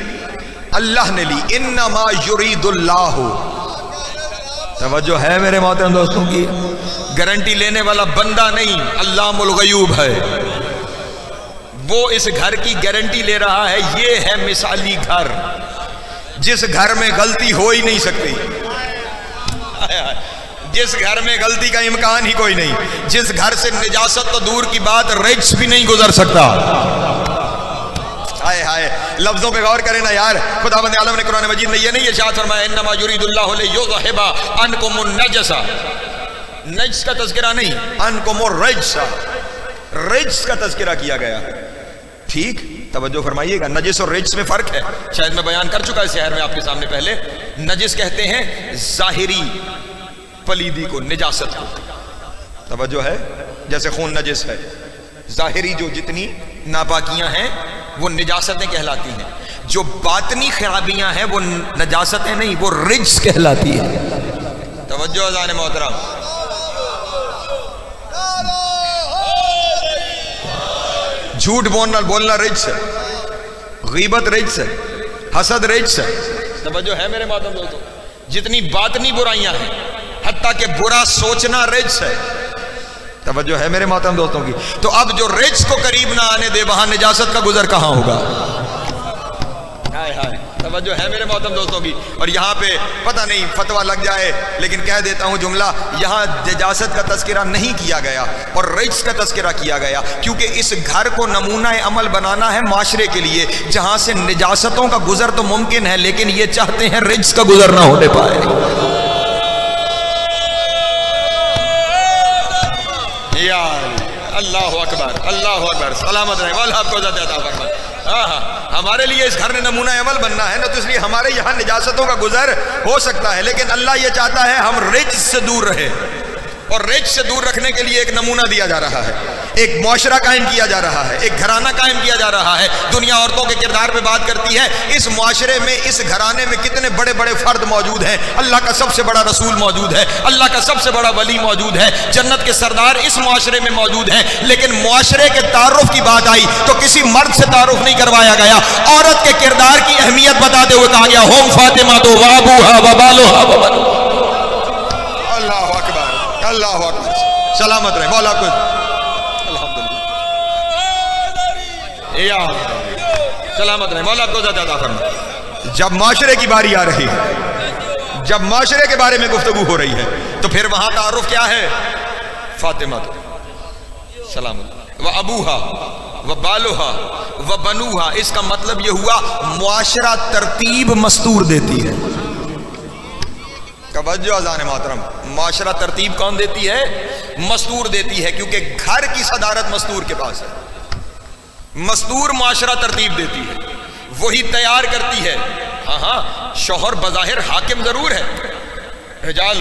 اللہ نے لی۔ انما یرید اللہ، توجہ ہے میرے محترم دوستوں کی، گارنٹی لینے والا بندہ نہیں، علام الغیوب ہے، وہ اس گھر کی گارنٹی لے رہا ہے۔ یہ ہے مثالی گھر، جس گھر میں غلطی ہو ہی نہیں سکتی، جس گھر میں غلطی کا امکان ہی کوئی نہیں، جس گھر سے نجاست تو دور کی بات رجس بھی نہیں گزر سکتا۔ ہائے ہائے، لفظوں پہ غور کریں نا یار، خداوند عالم نے قرآن مجید میں یہ نہیں ارشاد فرمایا انما یرید اللہ لیذھب عنکم النجس، نجس کا تذکرہ نہیں، عنکم الرجس، رجس کا تذکرہ کیا گیا۔ ٹھیک، توجہ فرمائیے گا، نجس اور رجس میں فرق ہے، شاید میں بیان کر چکا اس شہر میں آپ کے سامنے پہلے۔ نجس کہتے ہیں ظاہری پلیدی کو، نجاست کو، توجہ ہے، جیسے خون نجس ہے، ظاہری جو جتنی ناپاکیاں ہیں وہ نجاستیں کہلاتی ہیں، جو باطنی خرابیاں ہیں وہ نجاستیں نہیں، وہ رجس کہلاتی ہے۔ توجہ اذان محترم، جھوٹ بولنا رجس ہے، غیبت رجس ہے، حسد رجس ہے، توجہ ہے میرے محترم دوستوں، جتنی باطنی برائیاں ہیں حتیٰ کہ برا سوچنا رجس ہے، توجہ ہے میرے محترم دوستوں کی۔ تو اب جو رجس کو قریب نہ آنے دے وہاں نجاست کا گزر کہاں ہوگا؟ ہائے ہائے، توجہ ہے میرے محترم دوستوں کی۔ اور یہاں پہ پتہ نہیں فتویٰ لگ جائے، لیکن کہہ دیتا ہوں جملہ، یہاں نجاست کا تذکرہ نہیں کیا گیا اور رجس کا تذکرہ کیا گیا، کیونکہ اس گھر کو نمونہ عمل بنانا ہے معاشرے کے لیے، جہاں سے نجاستوں کا گزر تو ممکن ہے لیکن یہ چاہتے ہیں رجس کا گزر نہ ہونے پائے۔ اللہ اکبر اللہ اکبر، سلامت رہے، والا آپ کو عزت عطا فرمائے۔ ہمارے لیے اس گھر نے نمونہ عمل بننا ہے نا، تو اس لیے ہمارے یہاں نجاستوں کا گزر ہو سکتا ہے، لیکن اللہ یہ چاہتا ہے ہم رجس سے دور رہے، اور رجس سے دور رکھنے کے لیے ایک نمونہ دیا جا رہا ہے، ایک معاشرہ قائم کیا جا رہا ہے، ایک گھرانہ قائم کیا جا رہا ہے۔ دنیا عورتوں کے کردار پہ بات کرتی ہے، اس معاشرے میں، اس گھرانے میں کتنے بڑے بڑے فرد موجود ہیں، اللہ کا سب سے بڑا رسول موجود ہے، اللہ کا سب سے بڑا ولی موجود ہے، جنت کے سردار اس معاشرے میں موجود ہیں، لیکن معاشرے کے تعارف کی بات آئی تو کسی مرد سے تعارف نہیں کروایا گیا، عورت کے کردار کی اہمیت بتاتے ہوئے کہا گیا ہوم فاطمہ تو وابوہا وبالوہا وبنوہا۔ اللہ اکبر اللہ اکبر، سلامت رہے، مولا کو یا سلامت رہے، مولا آپ کو زیادہ عطا فرمائے۔ جب معاشرے کی باری آ رہی ہے، جب معاشرے کے بارے میں گفتگو ہو رہی ہے، تو پھر وہاں تعارف کیا ہے؟ فاطمہ سلام اللہ و ابوہا و بالوہا و بنوہا۔ اس کا مطلب یہ ہوا معاشرہ ترتیب مستور دیتی ہے۔ توجہ اذان محترم، معاشرہ ترتیب کون دیتی ہے؟ مستور دیتی ہے، کیونکہ گھر کی صدارت مستور کے پاس ہے۔ مستور معاشرہ ترتیب دیتی ہے، وہی تیار کرتی ہے۔ ہاں شوہر بظاہر حاکم ضرور ہے، رجال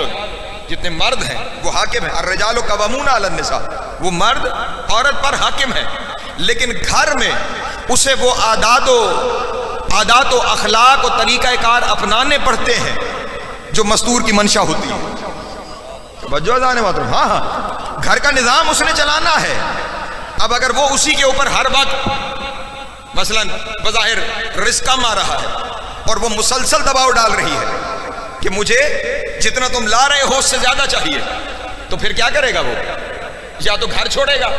جتنے مرد ہیں وہ حاکم ہیں، الرجال قوامون علی النساء، وہ مرد عورت پر حاکم ہے، لیکن گھر میں اسے وہ عادات و اخلاق و طریقہ کار اپنانے پڑتے ہیں جو مستور کی منشا ہوتی ہے۔ توجہ اذان محترم، ہاں گھر کا نظام اس نے چلانا ہے۔ اب اگر وہ اسی کے اوپر ہر وقت مثلا بظاہر رزق کم آ رہا ہے اور وہ مسلسل دباؤ ڈال رہی ہے کہ مجھے جتنا تم لا رہے ہو اس سے زیادہ چاہیے، تو پھر کیا کرے گا وہ؟ یا تو گھر چھوڑے گا،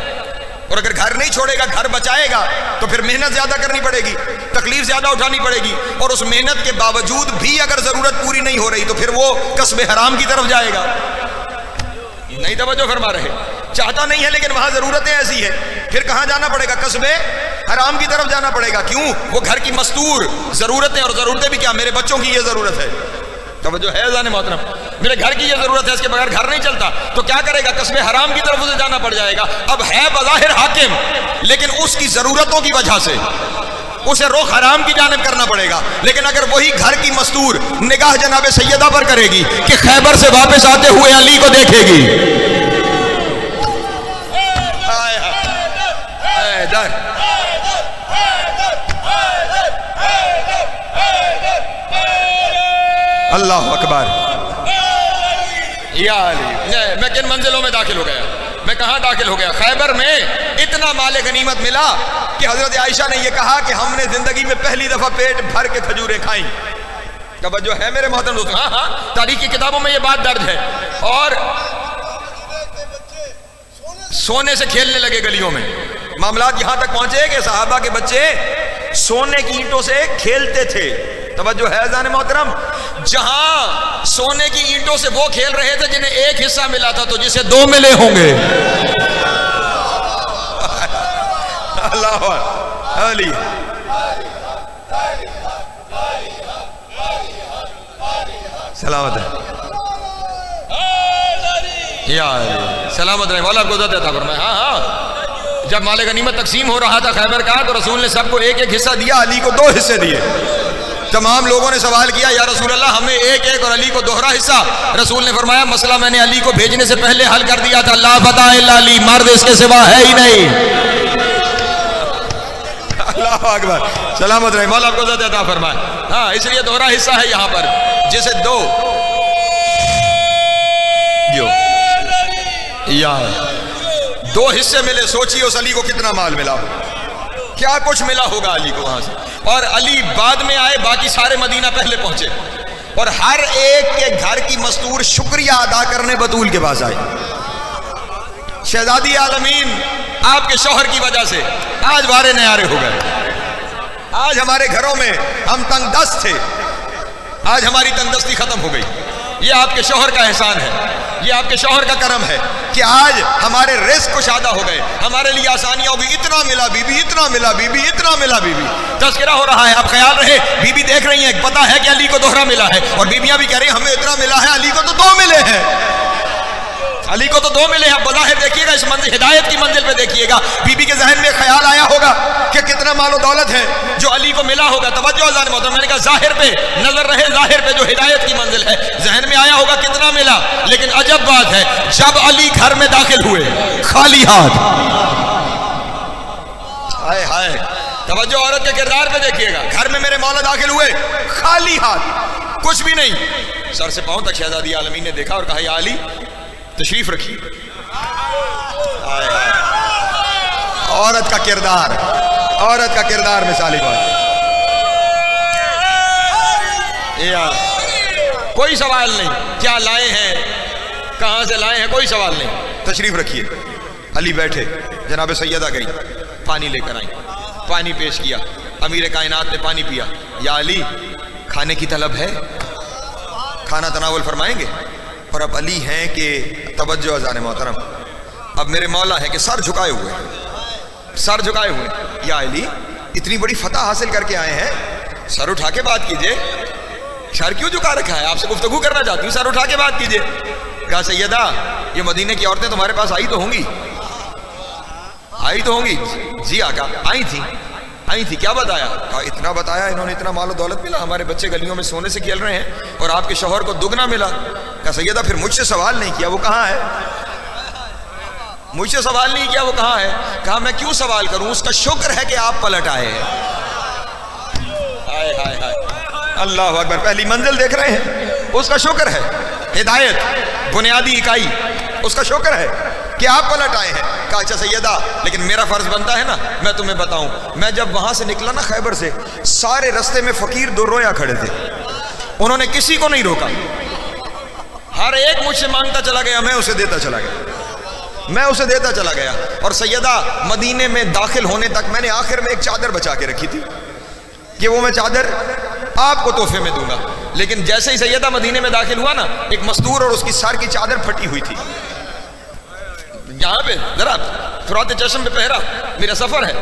اور اگر گھر نہیں چھوڑے گا، گھر بچائے گا، تو پھر محنت زیادہ کرنی پڑے گی، تکلیف زیادہ اٹھانی پڑے گی، اور اس محنت کے باوجود بھی اگر ضرورت پوری نہیں ہو رہی تو پھر وہ کسب حرام کی طرف جائے گا۔ نہیں توجہ فرما رہے، چاہتا نہیں ہے لیکن وہاں ضرورتیں ایسی ہے، پھر کہاں جانا پڑے گا؟ کسب حرام کی طرف جانا پڑے گا۔ کیوں؟ وہ گھر کی مستور ضرورتیں، اور ضرورتیں بھی کیا؟ میرے بچوں کی یہ ضرورت ہے، توجہ ہے اذان محترم، میرے گھر کی یہ ضرورت ہے، اس کے بغیر گھر نہیں چلتا، تو کیا کرے گا؟ کسب حرام کی طرف اسے جانا پڑ جائے گا۔ اب ہے بظاہر حاکم، لیکن اس کی ضرورتوں کی وجہ سے اسے رخ حرام کی جانب کرنا پڑے گا۔ لیکن اگر وہی گھر کی مستور نگاہ جناب سیدہ پر کرے گی کہ خیبر سے واپس آتے ہوئے علی کو دیکھے گی، اللہ اکبر، یا علی، میں کن منزلوں میں داخل ہو گیا، میں کہاں داخل ہو گیا؟ خیبر میں اتنا مال غنیمت ملا کہ حضرت عائشہ نے یہ کہا کہ ہم نے زندگی میں پہلی دفعہ پیٹ بھر کے کھجوریں کھائیں۔ توجہ ہے میرے محترم دوستو، ہاں تاریخ کی کتابوں میں یہ بات درج ہے۔ اور سونے سے کھیلنے لگے گلیوں میں، معاملات یہاں تک پہنچے کہ صحابہ کے بچے سونے کی اینٹوں سے کھیلتے تھے۔ توجہ ہے اذان محترم، جہاں سونے کی اینٹوں سے وہ کھیل رہے تھے جنہیں ایک حصہ ملا تھا تو جسے دو ملے ہوں گے۔ اللہ علی، سلامت ہے یا سلامت رہے، مولا آپ کو عزت عطا فرمائے۔ ہاں جب مال غنیمت تقسیم ہو رہا تھا خیبر کا، تو رسول نے سب کو ایک ایک حصہ دیا، علی کو 2 حصے دیے۔ تمام لوگوں نے سوال کیا یا رسول اللہ ہمیں ایک ایک اور علی کو دوہرا حصہ۔ رسول نے فرمایا مسئلہ میں نے علی کو بھیجنے سے پہلے حل کر دیا تھا، لا فتح الا علی، مرد اس کے سوا ہے ہی نہیں۔ اللہ اکبر، سلامت رہے، مولا آپ کو عزت عطا فرمائے۔ ہاں اس لیے دوہرا حصہ ہے یہاں پر، جسے دو حصے ملے۔ سوچیے اس علی کو کتنا مال ملا ہو، کیا کچھ ملا ہوگا علی کو وہاں سے۔ اور علی بعد میں آئے، باقی سارے مدینہ پہلے پہنچے، اور ہر ایک کے گھر کی مستور شکریہ ادا کرنے بطول کے پاس آئے۔ شہزادی عالمین آپ کے شوہر کی وجہ سے آج وارے نیارے ہو گئے۔ آج ہمارے گھروں میں ہم تنگ دست تھے، آج ہماری تنگ دستی ختم ہو گئی۔ یہ آپ کے شوہر کا احسان ہے، یہ آپ کے شوہر کا کرم ہے کہ آج ہمارے رزق کشادہ ہو گئے، ہمارے لیے آسانیاں ہو گئی۔ اتنا ملا بی بی، اتنا ملا بی بی، اتنا ملا بی بی، تذکرہ ہو رہا ہے۔ اب خیال رہے بی بی دیکھ رہی ہیں، پتہ ہے کہ علی کو دوہرا ملا ہے، اور بیویاں بھی کہہ رہی ہیں ہمیں اتنا ملا ہے، علی کو تو 2 ملے ہیں، علی کو تو 2 ملے ہیں۔ بظاہر دیکھیے گا اس منزل، ہدایت کی منزل پہ دیکھیے گا، بی بی کے ذہن میں خیال آیا ہوگا کہ کتنا مال و دولت ہے جو علی کو ملا ہوگا۔ توجہ اذان محترم، میں نے کہا ظاہر پہ نظر رہے، ظاہر پہ جو ہدایت کی منزل ہے، ذہن میں آیا ہوگا کتنا ملا۔ لیکن عجب بات ہے، جب علی گھر میں داخل ہوئے خالی ہاتھ، ہائے ہائے، توجہ عورت کے کردار پہ دیکھیے گا، گھر میں میرے مولا داخل ہوئے خالی ہاتھ، کچھ بھی نہیں، سر سے پاؤں تک شہزادی عالمین نے دیکھا اور کہا یا علی تشریف رکھیے۔ عورت کا کردار، عورت کا کردار مثالی بات۔ کوئی سوال نہیں کیا لائے ہیں، کہاں سے لائے ہیں، کوئی سوال نہیں، تشریف رکھیے۔ علی بیٹھے، جناب سیدہ گئی، پانی لے کر آئیں، پانی پیش کیا، امیر کائنات نے پانی پیا، یا علی کھانے کی طلب ہے، کھانا تناول فرمائیں گے؟ اور اب علی ہیں کہ توجہ اذان محترم، اب میرے مولا ہے کہ سر جھکائے ہوئے، سر جھکائے ہوئے، یا علی اتنی بڑی فتح حاصل کر کے آئے ہیں، سر اٹھا کے بات کیجئے، سر کیوں جھکا رکھا ہے؟ آپ سے گفتگو کرنا چاہتی ہوں، سر اٹھا کے بات کیجئے۔ کہا سیدہ یہ مدینے کی عورتیں تمہارے پاس آئی تو ہوں گی، آئی تو ہوں گی؟ جی آقا آئی تھی، کیا بتایا؟ کہا اتنا بتایا، انہوں نے اتنا مال و دولت ملا، ہمارے بچے گلیوں میں سونے سے کھیل رہے ہیں اور آپ کے شوہر کو دگنا ملا۔ کہا سیدہ پھر مجھ سے سوال نہیں کیا، وہ کہاں ہے؟ مجھ سے سوال نہیں کیا، وہ کہاں ہے؟ کہا میں کیوں سوال کروں، اس کا شکر ہے کہ آپ پلٹ آئے ہیں۔ ہائے ہائے ہائے، اللہ اکبر، پہلی منزل دیکھ رہے ہیں، اس کا شکر ہے، ہدایت بنیادی اکائی، اس کا شکر ہے کہ آپ پلٹ آئے ہیں۔ کہا اچھا سیدہ لیکن میرا فرض بنتا ہے نا میں تمہیں بتاؤں، میں جب وہاں سے نکلا نا خیبر سے، سارے رستے میں فقیر دو رویا کھڑے تھے، انہوں نے کسی کو نہیں روکا، ہر ایک مجھ سے مانگتا چلا گیا، میں اسے دیتا چلا گیا، اور سیدہ مدینے میں داخل ہونے تک میں نے آخر میں ایک چادر بچا کے رکھی تھی کہ وہ میں چادر آپ کو تحفے میں دوں گا، لیکن جیسے ہی سیدہ مدینے میں داخل ہوا نا، ایک مستور اور اس کی سر کی چادر پھٹی ہوئی تھی، یہاں پہ ذرا فرات چشم پہ پہرا میرا سفر ہے،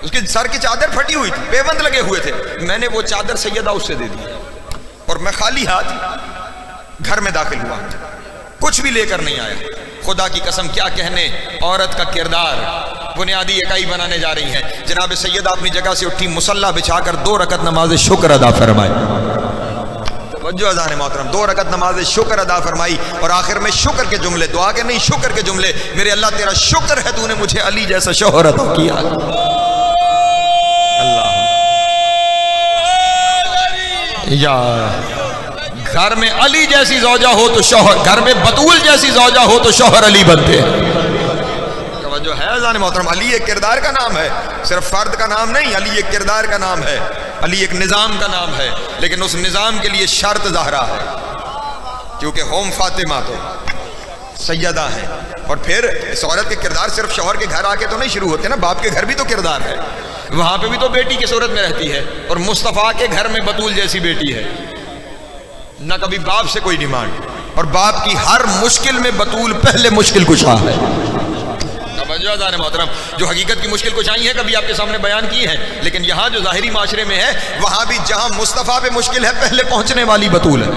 اس کی سر کی چادر پھٹی ہوئی تھی، پیبند لگے ہوئے تھے، میں نے وہ چادر سیدہ اس سے دے دی اور میں خالی ہاتھ گھر میں داخل ہوا، کچھ بھی لے کر نہیں آیا۔ خدا کی قسم کیا کہنے، عورت کا کردار بنیادی اکائی بنانے جا رہی ہیں۔ جناب سیدہ اپنی جگہ سے اٹھی، مصلی بچھا کر 2 رکعت نماز شکر ادا فرمائی، توجہ اذان محترم، 2 رکعت نماز شکر ادا فرمائی، اور آخر میں شکر کے جملے، دعا کے نہیں شکر کے جملے، میرے اللہ تیرا شکر ہے تو نے مجھے علی جیسا شوہر عطا کیا۔ اللہ یا گھر میں علی جیسی زوجہ ہو تو شوہر، گھر میں بطول جیسی زوجہ ہو تو شوہر علی بنتے ہیں۔ توجہ ہے اذان محترم، علی ایک کردار کا نام ہے، صرف فرد کا نام نہیں، علی ایک کردار کا نام ہے، علی ایک نظام کا نام ہے، لیکن اس نظام کے لیے شرط ظاہرہ ہے، کیونکہ ہوم فاطمہ تو سیدہ ہیں، اور پھر اس عورت کے کردار صرف شوہر کے گھر آ کے تو نہیں شروع ہوتے نا، باپ کے گھر بھی تو کردار ہے، وہاں پہ بھی تو بیٹی کی صورت میں رہتی ہے، اور مصطفیٰ کے گھر میں بطول جیسی بیٹی ہے، نہ کبھی باپ سے کوئی ڈیمانڈ، اور باپ کی ہر مشکل میں بطول پہلے مشکل کشا ہے۔ توجہ اذان محترم، جو حقیقت کی مشکل کشائی ہے کبھی آپ کے سامنے بیان کی ہے، لیکن یہاں جو ظاہری معاشرے میں ہے وہاں بھی جہاں مصطفیٰ پہ مشکل ہے پہلے پہنچنے والی بطول ہے۔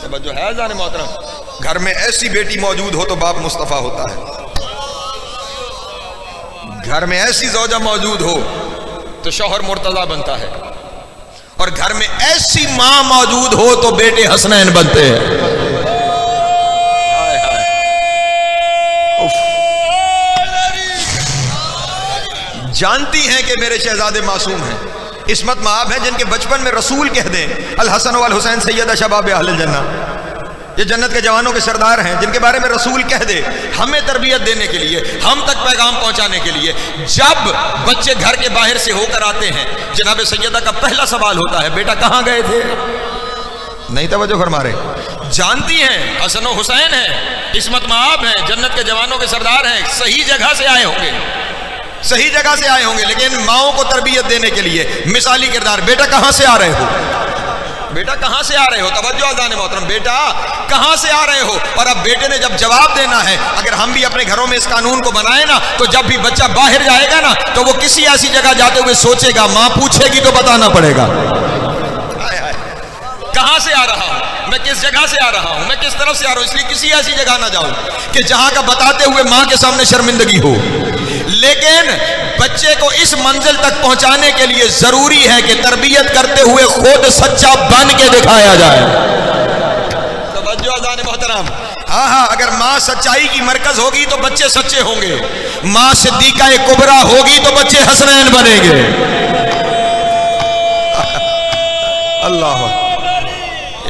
توجہ ہے اذان محترم، گھر میں ایسی بیٹی موجود ہو تو باپ مصطفیٰ ہوتا ہے، گھر میں ایسی زوجہ موجود ہو تو شوہر مرتضیٰ بنتا ہے، اور گھر میں ایسی ماں موجود ہو تو بیٹے حسنین بنتے ہیں۔ جانتی ہیں کہ میرے شہزادے معصوم ہیں، عصمت مآب ہیں، جن کے بچپن میں رسول کہہ دیں الحسن والحسین سیدہ شباب اہل الجنہ، یہ جنت کے جوانوں کے سردار ہیں، جن کے بارے میں رسول کہہ دے، ہمیں تربیت دینے کے لیے، ہم تک پیغام پہنچانے کے لیے۔ جب بچے گھر کے باہر سے ہو کر آتے ہیں، جناب سیدہ کا پہلا سوال ہوتا ہے بیٹا کہاں گئے تھے؟ نہیں توجہ فرما رہے، جانتی ہیں حسن و حسین ہیں، عصمت مآب ہیں، جنت کے جوانوں کے سردار ہیں، صحیح جگہ سے آئے ہوں گے، صحیح جگہ سے آئے ہوں گے، لیکن ماؤں کو تربیت دینے کے لیے مثالی کردار، بیٹا کہاں سے آ رہے ہو، بیٹا کہاں سے آ رہے ہو، توجہ اذان محترم، بیٹا کہاں سے آ رہے ہو، اور اب بیٹے نے جب جواب دینا ہے، اگر ہم بھی اپنے گھروں میں اس قانون کو بنائیں نا، تو جب بھی بچہ باہر جائے گا نا تو وہ کسی ایسی جگہ جاتے ہوئے سوچے گا، ماں پوچھے گی تو بتانا پڑے گا کہاں سے آ رہا ہوں، میں کس جگہ سے آ رہا ہوں، میں کس طرف سے آ رہا ہوں، اس لیے کسی ایسی جگہ نہ جاؤں کہ جہاں کا بتاتے ہوئے ماں کے سامنے شرمندگی ہو۔ لیکن بچے کو اس منزل تک پہنچانے کے لیے ضروری ہے کہ تربیت کرتے ہوئے خود سچا بن کے دکھایا جائے۔ توجہ اذان محترم، ہاں اگر ماں سچائی کی مرکز ہوگی تو بچے سچے ہوں گے، ماں صدیقہ کبریٰ ہوگی تو بچے حسنین بنیں گے۔ اللہ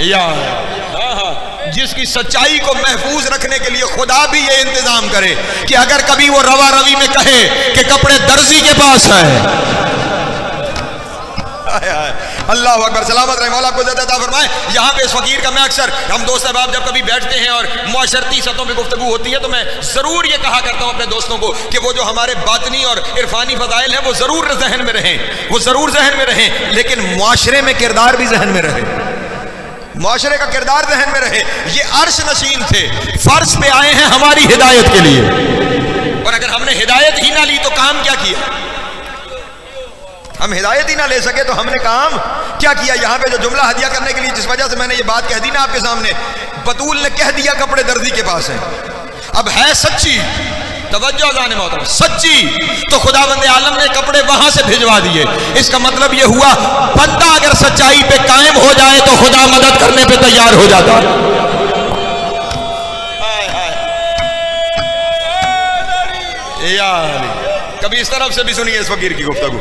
یا جس کی سچائی کو محفوظ رکھنے کے لیے خدا بھی یہ انتظام کرے کہ اگر کبھی وہ روا روی میں کہے کہ کپڑے درزی کے پاس ہیں، اللہ اکبر، سلامت رہے، مولا آپ کو زیادہ عطا فرمائے۔ یہاں پہ اس فقیر کا میں اکثر ہم دوست احباب جب کبھی بیٹھتے ہیں اور معاشرتی سطحوں پہ گفتگو ہوتی ہے تو میں ضرور یہ کہا کرتا ہوں اپنے دوستوں کو کہ وہ جو ہمارے باطنی اور عرفانی فضائل ہیں وہ ضرور ذہن میں رہیں، وہ ضرور ذہن میں رہیں، لیکن معاشرے میں کردار بھی ذہن میں رہے، معاشرے کا کردار ذہن میں رہے۔ یہ عرش نشین تھے، فرش پہ آئے ہیں ہماری ہدایت کے لیے، اور اگر ہم نے ہدایت ہی نہ لی تو کام کیا کیا؟ ہم ہدایت ہی نہ لے سکے تو ہم نے کام کیا کیا؟ یہاں پہ جو جملہ ہدیہ کرنے کے لیے جس وجہ سے میں نے یہ بات کہہ دی نا آپ کے سامنے، بطول نے کہہ دیا کپڑے درزی کے پاس ہیں، اب ہے سچی، توجہ اذان محترم، سچی تو خدا بند عالم نے کپڑے وہاں سے بھجوا دیے۔ اس کا مطلب یہ ہوا بندہ اگر سچائی پہ قائم ہو جائے تو خدا مدد کرنے پہ تیار ہو جاتا ہے۔ کبھی اس طرف سے بھی سنیے اس فقیر کی گفتگو،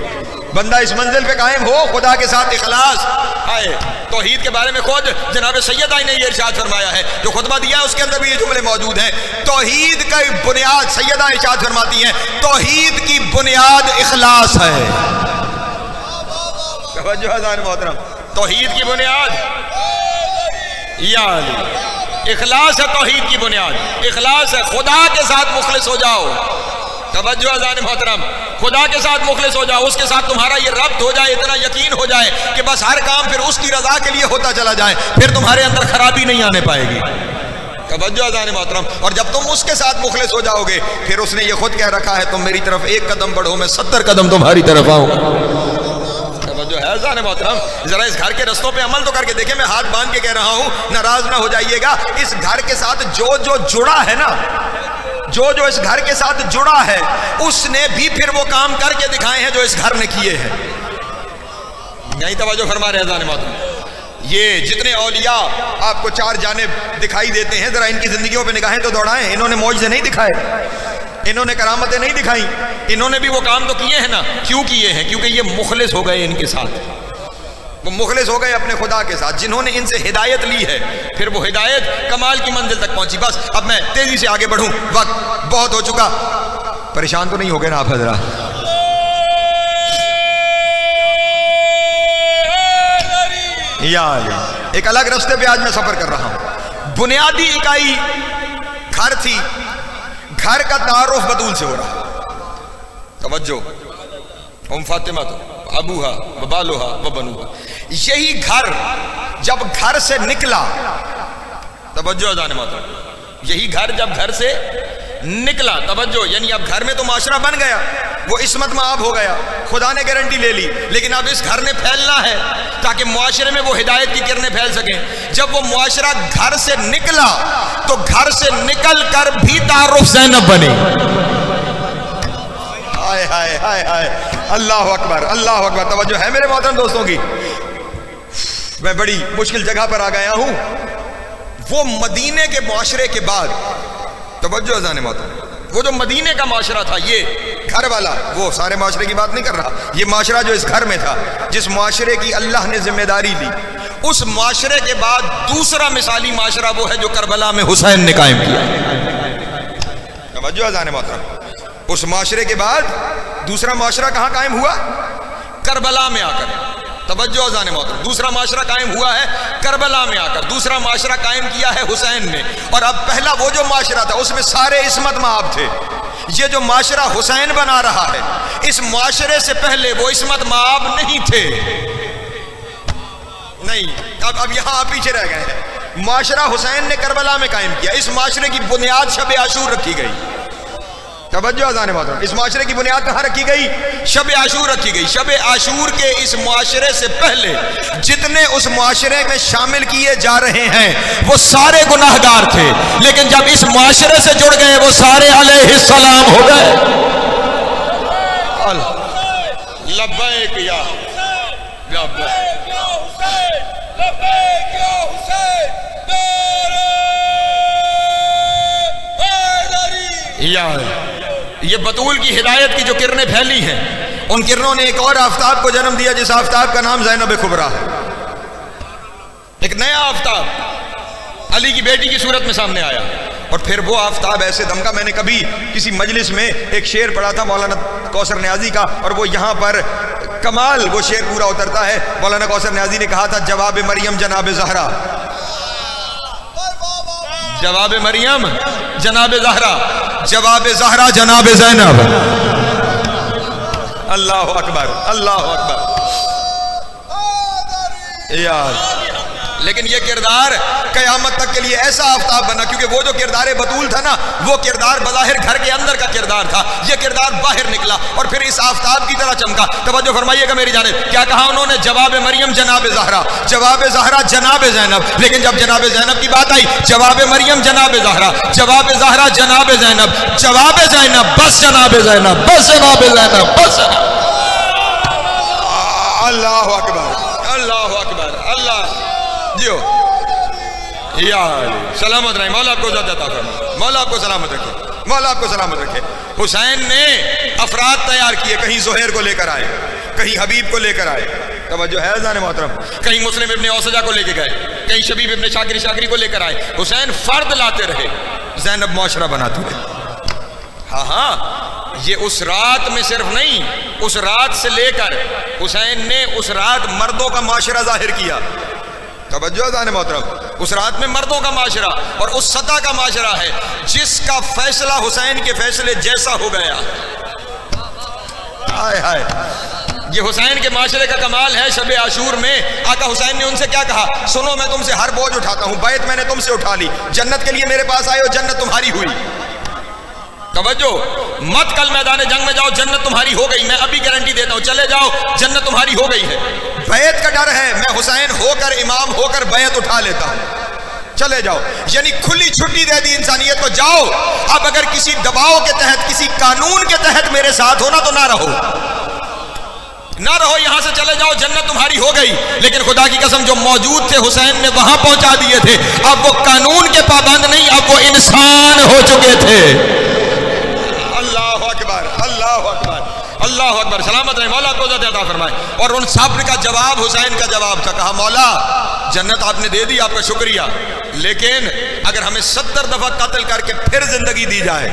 بندہ اس منزل پہ قائم ہو، خدا کے ساتھ اخلاص ہے۔ توحید کے بارے میں خود جناب سیدہ نے یہ ارشاد فرمایا ہے، جو خطبہ دیا ہے اس کے اندر بھی یہ جملے موجود ہیں۔ توحید کا بنیاد، سیدہ ارشاد فرماتی ہیں، توحید کی بنیاد اخلاص ہے۔ توجہ اذان محترم، توحید کی بنیاد اخلاص ہے، توحید کی بنیاد اخلاص ہے۔ خدا کے ساتھ مخلص ہو جاؤ، توجہ اذان محترم، خدا کے ساتھ مخلص ہو جاؤ، اس کے ساتھ تمہارا یہ ربط ہو جائے، اتنا یقین ہو جائے کہ بس ہر کام پھر اس کی رضا کے لیے ہوتا چلا جائے، پھر تمہارے اندر خرابی نہیں آنے پائے گی۔ توجہ اذان محترم، اور جب تم اس کے ساتھ مخلص ہو جاؤ گے پھر اس نے یہ خود کہہ رکھا ہے تم میری طرف ایک قدم بڑھو میں 70 قدم تمہاری طرف آؤں۔ توجہ ہے اذان محترم، ذرا اس گھر کے رستوں پہ عمل تو کر کے دیکھیں، میں ہاتھ باندھ کے کہہ رہا ہوں، ناراض نہ ہو جائیے گا، اس گھر کے ساتھ جو جڑا ہے نا، جو اس گھر کے ساتھ جڑا ہے اس نے بھی پھر وہ کام کر کے دکھائے ہیں جو اس گھر نے کیے ہیں۔ یہی توجہ فرما رہے اذان محترم، یہ جتنے اولیاء آپ کو چار جانب دکھائی دیتے ہیں، ذرا ان کی زندگیوں پہ نگاہیں تو دوڑائیں۔ انہوں نے معجزے نہیں دکھائے، انہوں نے کرامتیں نہیں دکھائیں، انہوں نے بھی وہ کام تو کیے ہیں نا۔ کیوں کیے ہیں؟ کیونکہ یہ مخلص ہو گئے ان کے ساتھ، وہ مخلص ہو گئے اپنے خدا کے ساتھ، جنہوں نے ان سے ہدایت لی ہے، پھر وہ ہدایت کمال کی منزل تک پہنچی۔ بس اب میں تیزی سے آگے بڑھوں، وقت بہت ہو چکا، پریشان تو نہیں ہو گئے نا آپ حضرات؟ ایک الگ راستے پہ آج میں سفر کر رہا ہوں۔ بنیادی اکائی گھر تھی، گھر کا تعارف بطول سے ہو رہا۔ توجہ، ام فاطمہ تو ابوہا وبالوہا وبنوہا، یہی گھر جب گھر سے نکلا، توجہ اذان محترم، یہی گھر جب گھر سے نکلا، توجہ، یعنی اب گھر میں تو معاشرہ بن گیا، وہ عصمت مآب ہو گیا، خدا نے گارنٹی لے لی، لیکن اب اس گھر نے پھیلنا ہے تاکہ معاشرے میں وہ ہدایت کی کرنیں پھیل سکیں۔ جب وہ معاشرہ گھر سے نکلا تو گھر سے نکل کر بھی تعارف زینب بنے۔ ہائے ہائے ہائے ہائے، اللہ اکبر، اللہ اکبر۔ توجہ ہے میرے محترم دوستوں کی، میں بڑی مشکل جگہ پر آ گیا ہوں۔ وہ مدینے کے معاشرے کے بعد، توجہ اذان محترم، وہ جو مدینے کا معاشرہ تھا، یہ گھر والا، وہ سارے معاشرے کی بات نہیں کر رہا، یہ معاشرہ جو اس گھر میں تھا، جس معاشرے کی اللہ نے ذمہ داری لی، اس معاشرے کے بعد دوسرا مثالی معاشرہ وہ ہے جو کربلا میں حسین نے قائم کیا۔ توجہ اذان محترم، اس معاشرے کے بعد دوسرا معاشرہ کہاں قائم ہوا؟ کربلا میں آ کر۔ توجہ اذان محترم، دوسرا معاشرہ قائم ہوا ہے کربلا میں آ کر، دوسرا معاشرہ قائم کیا ہے حسین نے۔ اور اب پہلا وہ جو معاشرہ تھا اس میں سارے عصمت مآب تھے، یہ جو معاشرہ حسین بنا رہا ہے، اس معاشرے سے پہلے وہ عصمت مآب نہیں تھے، نہیں، اب یہاں آپ پیچھے رہ گئے ہیں۔ معاشرہ حسین نے کربلا میں قائم کیا، اس معاشرے کی بنیاد شب عاشور رکھی گئی۔ توجہ اذان محترم، اس معاشرے کی بنیاد کہاں رکھی گئی؟ شب عاشور رکھی گئی۔ شب عاشور کے اس معاشرے سے پہلے جتنے اس معاشرے میں شامل کیے جا رہے ہیں وہ سارے گناہگار تھے، لیکن جب اس معاشرے سے جڑ گئے وہ سارے علیہ السلام ہو گئے۔ لبیک یا یہ بطول کی ہدایت کی جو کرنیں پھیلی ہیں، ان کرنوں نے ایک اور آفتاب کو جنم دیا، جس آفتاب کا نام زینب کبریٰ ہے۔ ایک نیا آفتاب علی کی بیٹی کی صورت میں سامنے آیا، اور پھر وہ آفتاب ایسے دمکا. میں نے کبھی کسی مجلس میں ایک شعر پڑھا تھا مولانا کوثر نیازی کا, اور وہ یہاں پر کمال وہ شعر پورا اترتا ہے. مولانا کوثر نیازی نے کہا تھا جواب مریم جناب زہرا, جواب مریم جناب زہرا, جواب زہرا جناب زینب. اللہ اکبر اللہ اکبر یار. لیکن یہ کردار قیامت تک کے لیے ایسا آفتاب بنا, کیونکہ وہ جو کردار بطول تھا نا, وہ کردار بظاہر گھر کے اندر کا کردار تھا, یہ کردار باہر نکلا اور پھر اس آفتاب کی طرح چمکا. توجہ فرمائیے گا میری جانب. کیا کہا انہوں نے؟ جواب مریم جناب زہرا, جواب زہرا جناب زینب. لیکن جب جناب زینب کی بات آئی, جواب مریم جناب زہرا, جواب زہرا جناب زینب, جواب زینب بس جناب زینب, بس جناب زینب بس. اللہ اکبر اللہ اکبر اللہ جیو یار. سلامت رہے, مولا آپ کو زیادہ عطا فرمائے, مولا آپ کو سلامت رکھے, مولا آپ کو سلامت رکھے. حسین نے افراد تیار کیے, کہیں زہیر کو لے کر آئے, کہیں حبیب کو لے کر آئے. توجہ ہے زان محترم. کہیں مسلم ابن اوسجہ کو لے کے گئے, کہیں شبیب ابن شاکری کو لے کر آئے. حسین فرد لاتے رہے, زینب معاشرہ بناتی رہے. ہاں ہاں, یہ اس رات میں صرف نہیں, اس رات سے لے کر حسین نے اس رات مردوں کا معاشرہ ظاہر کیا. توجہ زان محترم, اس رات میں مردوں کا معاشرہ اور اس سطح کا معاشرہ ہے جس کا فیصلہ حسین کے فیصلے جیسا ہو گیا. ہائے ہائے, یہ حسین کے معاشرے کا کمال ہے. شب عاشور میں آقا حسین نے ان سے کیا کہا؟ سنو میں تم سے ہر بوجھ اٹھاتا ہوں, بیعت میں نے تم سے اٹھا لی, جنت کے لیے میرے پاس آئے ہو, جنت تمہاری ہوئی. توجہ مت کل میدان جنگ میں جاؤ جنت تمہاری ہو گئی, میں ابھی گارنٹی دیتا ہوں, چلے جاؤ جنت تمہاری ہو گئی ہے. بیعت کا ڈر ہے, میں حسین ہو کر امام ہو کر بیعت اٹھا لیتا ہوں, چلے جاؤ. یعنی کھلی چھٹی دے دی انسانیت کو, جاؤ اب اگر کسی دباؤ کے تحت کسی قانون کے تحت میرے ساتھ ہونا تو نہ رہو, نہ رہو, یہاں سے چلے جاؤ, جنت تمہاری ہو گئی. لیکن خدا کی قسم جو موجود تھے حسین نے وہاں پہنچا دیے تھے. اب وہ قانون کے پابند نہیں, اب وہ انسان ہو چکے تھے. اللہ اکبر اللہ اکبر اللہ اکبر. سلامت رہے, مولا کو عزت عطا فرمائے. اور ان صبر کا جواب حسین کا جواب تھا. کہا مولا جنت آپ نے دے دی, آپ کا شکریہ, لیکن اگر ہمیں 70 دفعہ قتل کر کے پھر زندگی دی جائے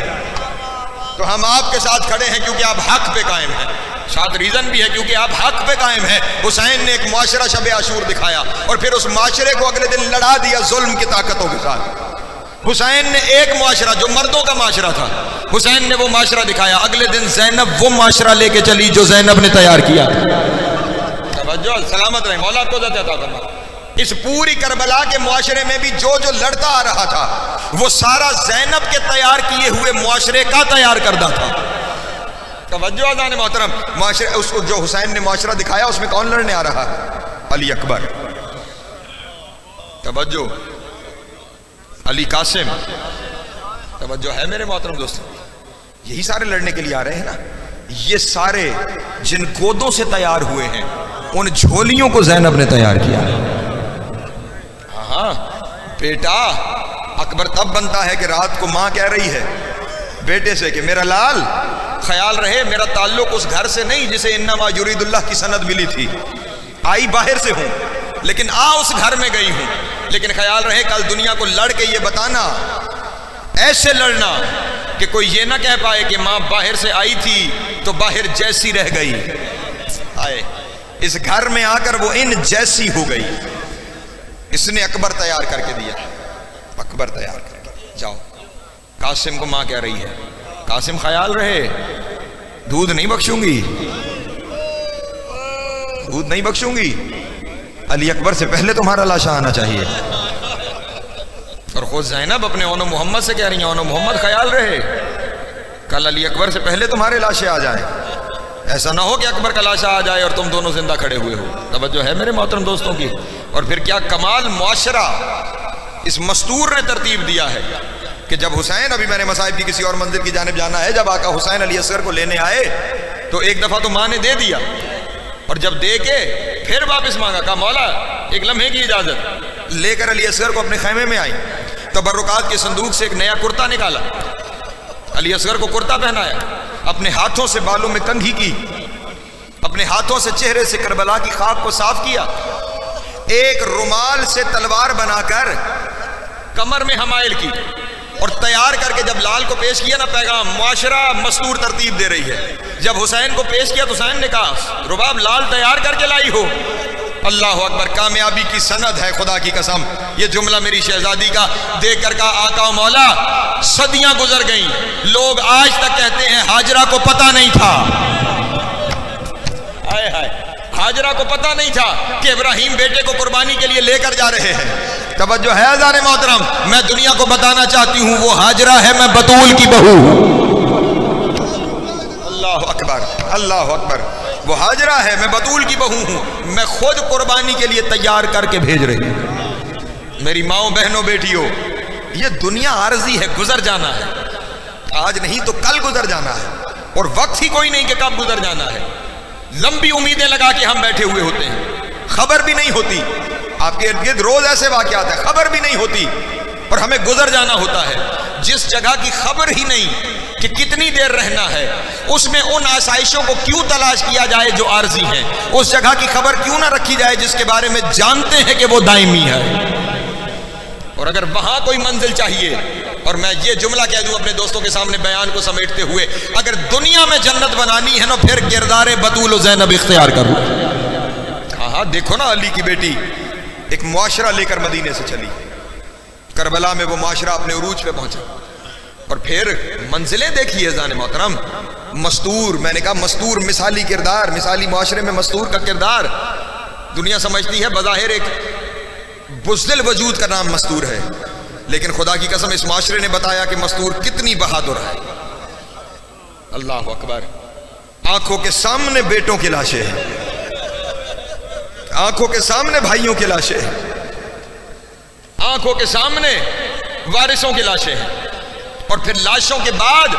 تو ہم آپ کے ساتھ کھڑے ہیں, کیونکہ آپ حق پہ قائم ہیں. شاید ریزن بھی ہے کیونکہ آپ حق پہ قائم ہیں. حسین نے ایک معاشرہ شب عاشور دکھایا اور پھر اس معاشرے کو اگلے دن لڑا دیا ظلم کی طاقتوں کے ساتھ. حسین نے ایک معاشرہ جو مردوں کا معاشرہ تھا, حسین نے وہ معاشرہ دکھایا. اگلے دن زینب وہ معاشرہ لے کے چلی جو زینب نے تیار کیا. توجہ, سلامت رہے, مولا کو عزت عطا فرمائے. اس پوری کربلا کے معاشرے میں بھی جو جو لڑتا آ رہا تھا وہ سارا زینب کے تیار کیے ہوئے معاشرے کا تیار کردہ تھا. توجہ اذان محترم, معاشرے اس کو جو حسین نے معاشرہ دکھایا اس میں کون لڑنے آ رہا؟ علی اکبر. توجہ, علی قاسم. توجہ ہے میرے محترم دوستو, یہی سارے لڑنے کے لیے آ رہے ہیں نا. یہ سارے جن گودوں سے تیار ہوئے ہیں ان جھولیوں کو زینب نے تیار کیا. ہاں بیٹا, اکبر تب بنتا ہے کہ رات کو ماں کہہ رہی ہے بیٹے سے کہ میرا لال خیال رہے میرا تعلق اس گھر سے نہیں جسے انما یرید اللہ کی سند ملی تھی. آئی باہر سے ہوں لیکن اس گھر میں گئی ہوں, لیکن خیال رہے کل دنیا کو لڑ کے یہ بتانا, ایسے لڑنا کہ کوئی یہ نہ کہہ پائے کہ ماں باہر سے آئی تھی تو باہر جیسی رہ گئی. آئے اس گھر میں آ کر وہ ان جیسی ہو گئی. اس نے اکبر تیار کر کے دیا, اکبر تیار کر کے. جاؤ قاسم کو ماں کہہ رہی ہے, قاسم خیال رہے دودھ نہیں بخشوں گی, دودھ نہیں بخشوں گی, علی اکبر سے پہلے تمہارا لاشا آنا چاہیے. اور خود زینب اپنے اونو محمد سے کہہ رہی ہیں اونو محمد خیال رہے کل علی اکبر سے پہلے تمہارے لاشیں آ جائیں. ایسا نہ ہو کہ اکبر کا لاشا آ جائے اور تم دونوں زندہ کھڑے ہوئے ہو. توجہ ہے میرے محترم دوستوں کی. اور پھر کیا کمال معاشرہ اس مستور نے ترتیب دیا ہے کہ جب حسین, ابھی میں نے مصائب کی کسی اور منزل کی جانب جانا ہے, جب آقا حسین علی اصغر کو لینے آئے تو ایک دفعہ تو ماں نے دے دیا اور جب دے کے پھر واپس مانگا, کہا مولا ایک لمحے کی اجازت. لے کر علی اصغر کو اپنے خیمے میں آئی, تبرکات کے صندوق سے ایک نیا کرتا نکالا, علی اصغر کو کرتا پہنایا, اپنے ہاتھوں سے بالوں میں کنگھی کی, اپنے ہاتھوں سے چہرے سے کربلا کی خاک کو صاف کیا, ایک رومال سے تلوار بنا کر کمر میں حمائل کی, اور تیار کر کے جب لال کو پیش کیا نا پیغام، معاشرہ مستور ترتیب دے رہی ہے، جب حسین کو پیش کیا تو حسین نے کہا رباب لال تیار کر کے لائی ہو؟ اللہ اکبر، کامیابی کی سند ہے خدا کی قسم یہ جملہ میری شہزادی کا، دیکھ کر کہا آقا و مولا صدیاں گزر گئیں، لوگ آج تک کہتے ہیں ہاجرہ کو پتہ نہیں تھا، ہائے ہائے ہاجرہ کو پتہ نہیں تھا کہ ابراہیم بیٹے کو قربانی کے لیے لے کر جا رہے ہیں۔ توجہ ہے عزیزان محترم، میں دنیا کو بتانا چاہتی ہوں وہ ہاجرہ ہے، میں بطول کی بہو ہوں۔ اللہ اکبر اللہ اکبر، وہ ہاجرہ ہے، میں بطول کی بہو ہوں، میں خود قربانی کے لیے تیار کر کے بھیج رہی ہوں۔ میری ماؤں بہنوں بیٹیوں، یہ دنیا عارضی ہے، گزر جانا ہے، آج نہیں تو کل گزر جانا ہے، اور وقت ہی کوئی نہیں کہ کب گزر جانا ہے۔ لمبی امیدیں لگا کے ہم بیٹھے ہوئے ہوتے ہیں، خبر بھی نہیں ہوتی، آپ کے ارد گرد روز ایسے واقعات ہیں، خبر بھی نہیں ہوتی، اور ہمیں گزر جانا ہوتا ہے۔ جس جگہ کی خبر ہی نہیں کہ کتنی دیر رہنا ہے، اس میں ان آسائشوں کو کیوں تلاش کیا جائے جو عارضی ہیں؟ اس جگہ کی خبر کیوں نہ رکھی جائے جس کے بارے میں جانتے ہیں کہ وہ دائمی ہے؟ اور اگر وہاں کوئی منزل چاہیے، اور میں یہ جملہ کہہ دوں اپنے دوستوں کے سامنے بیان کو سمیٹتے ہوئے، اگر دنیا میں جنت بنانی ہے نا پھر کردار بطول و زینب اختیار کرو۔ ہاں دیکھو نا علی کی بیٹی ایک معاشرہ لے کر مدینے سے چلی، کربلا میں وہ معاشرہ اپنے عروج پہ پہنچا، اور پھر منزلیں دیکھیے عزیزان محترم، مستور، میں نے کہا مستور مثالی کردار، مثالی معاشرے میں مستور کا کردار دنیا سمجھتی ہے بظاہر ایک بزدل وجود کا نام مستور ہے، لیکن خدا کی قسم اس معاشرے نے بتایا کہ مستور کتنی بہادر ہے۔ اللہ اکبر، آنکھوں کے سامنے بیٹوں کی لاشیں ہیں، آنکھوں کے سامنے بھائیوں کی لاشیں ہیں، آنکھوں کے سامنے وارثوں کی لاشیں ہیں، اور پھر لاشوں کے بعد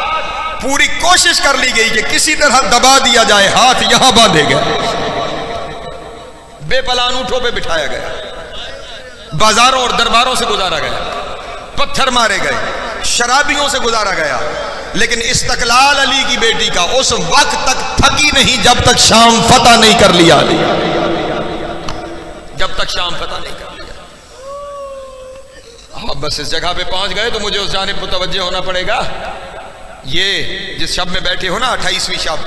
پوری کوشش کر لی گئی کہ کسی طرح دبا دیا جائے، ہاتھ یہاں باندھے گئے، بے پلان اونٹوں پہ بٹھایا گیا، بازاروں اور درباروں سے گزارا گیا، پتھر مارے گئے، شرابیوں سے گزارا گیا، لیکن استقلال علی کی بیٹی کا اس وقت تک تھکی نہیں جب تک شام فتح نہیں کر لیا علی، جب تک شام فتح نہیں کر لیا۔ اب بس اس جگہ پہ پہنچ گئے تو مجھے اس جانب متوجہ ہونا پڑے گا۔ یہ جس شب میں بیٹھے ہو نا 28ویں شب،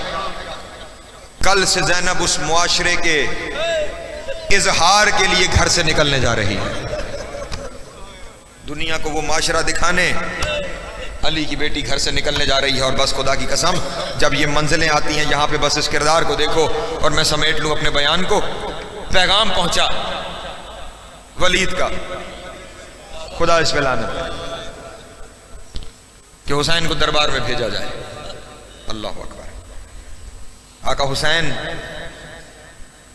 کل سے زینب اس معاشرے کے اظہار کے لیے گھر سے نکلنے جا رہی ہے، دنیا کو وہ معاشرہ دکھانے علی کی بیٹی گھر سے نکلنے جا رہی ہے۔ اور بس خدا کی قسم جب یہ منزلیں آتی ہیں یہاں پہ بس اس کردار کو دیکھو، اور میں سمیٹ لوں اپنے بیان کو۔ پیغام پہنچا ولید کا، خدا اس پہ لعنت کرے، کہ حسین کو دربار میں بھیجا جائے۔ اللہ اکبر، آقا حسین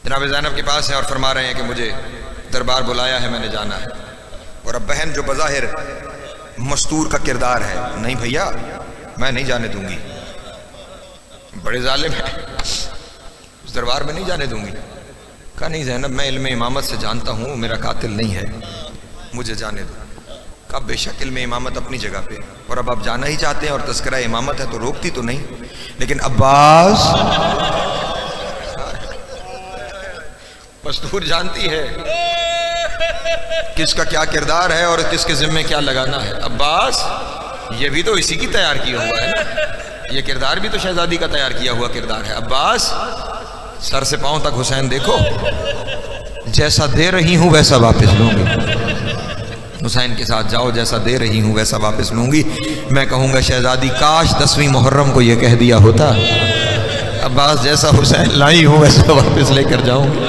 جناب زینب کے پاس ہیں اور فرما رہے ہیں کہ مجھے دربار بلایا ہے، میں نے جانا ہے۔ اور اب بہن جو بظاہر مستور کا کردار ہے، نہیں بھیا میں نہیں جانے دوں گی، بڑے ظالم ہیں، اس دربار میں نہیں جانے دوں گی۔ کہا نہیں زینب، میں علم امامت سے جانتا ہوں، میرا قاتل نہیں ہے، مجھے جانے دو۔ کہا بے شک علم امامت اپنی جگہ پہ، اور اب آپ جانا ہی چاہتے ہیں اور تذکرہ امامت ہے تو روکتی تو نہیں، لیکن عباس مستور جانتی ہے کس کا کیا کردار ہے اور کس کے ذمے کیا لگانا ہے۔ عباس یہ بھی تو اسی کی تیار کیا ہوا ہے نا، یہ کردار بھی تو شہزادی کا تیار کیا ہوا کردار ہے۔ عباس سر سے پاؤں تک حسین دیکھو، جیسا دے رہی ہوں ویسا واپس لوں گی، حسین کے ساتھ جاؤ، جیسا دے رہی ہوں ویسا واپس لوں گی۔ میں کہوں گا شہزادی کاش 10ویں محرم کو یہ کہہ دیا ہوتا، عباس جیسا حسین لائی ہوں ویسا واپس لے کر جاؤں گی،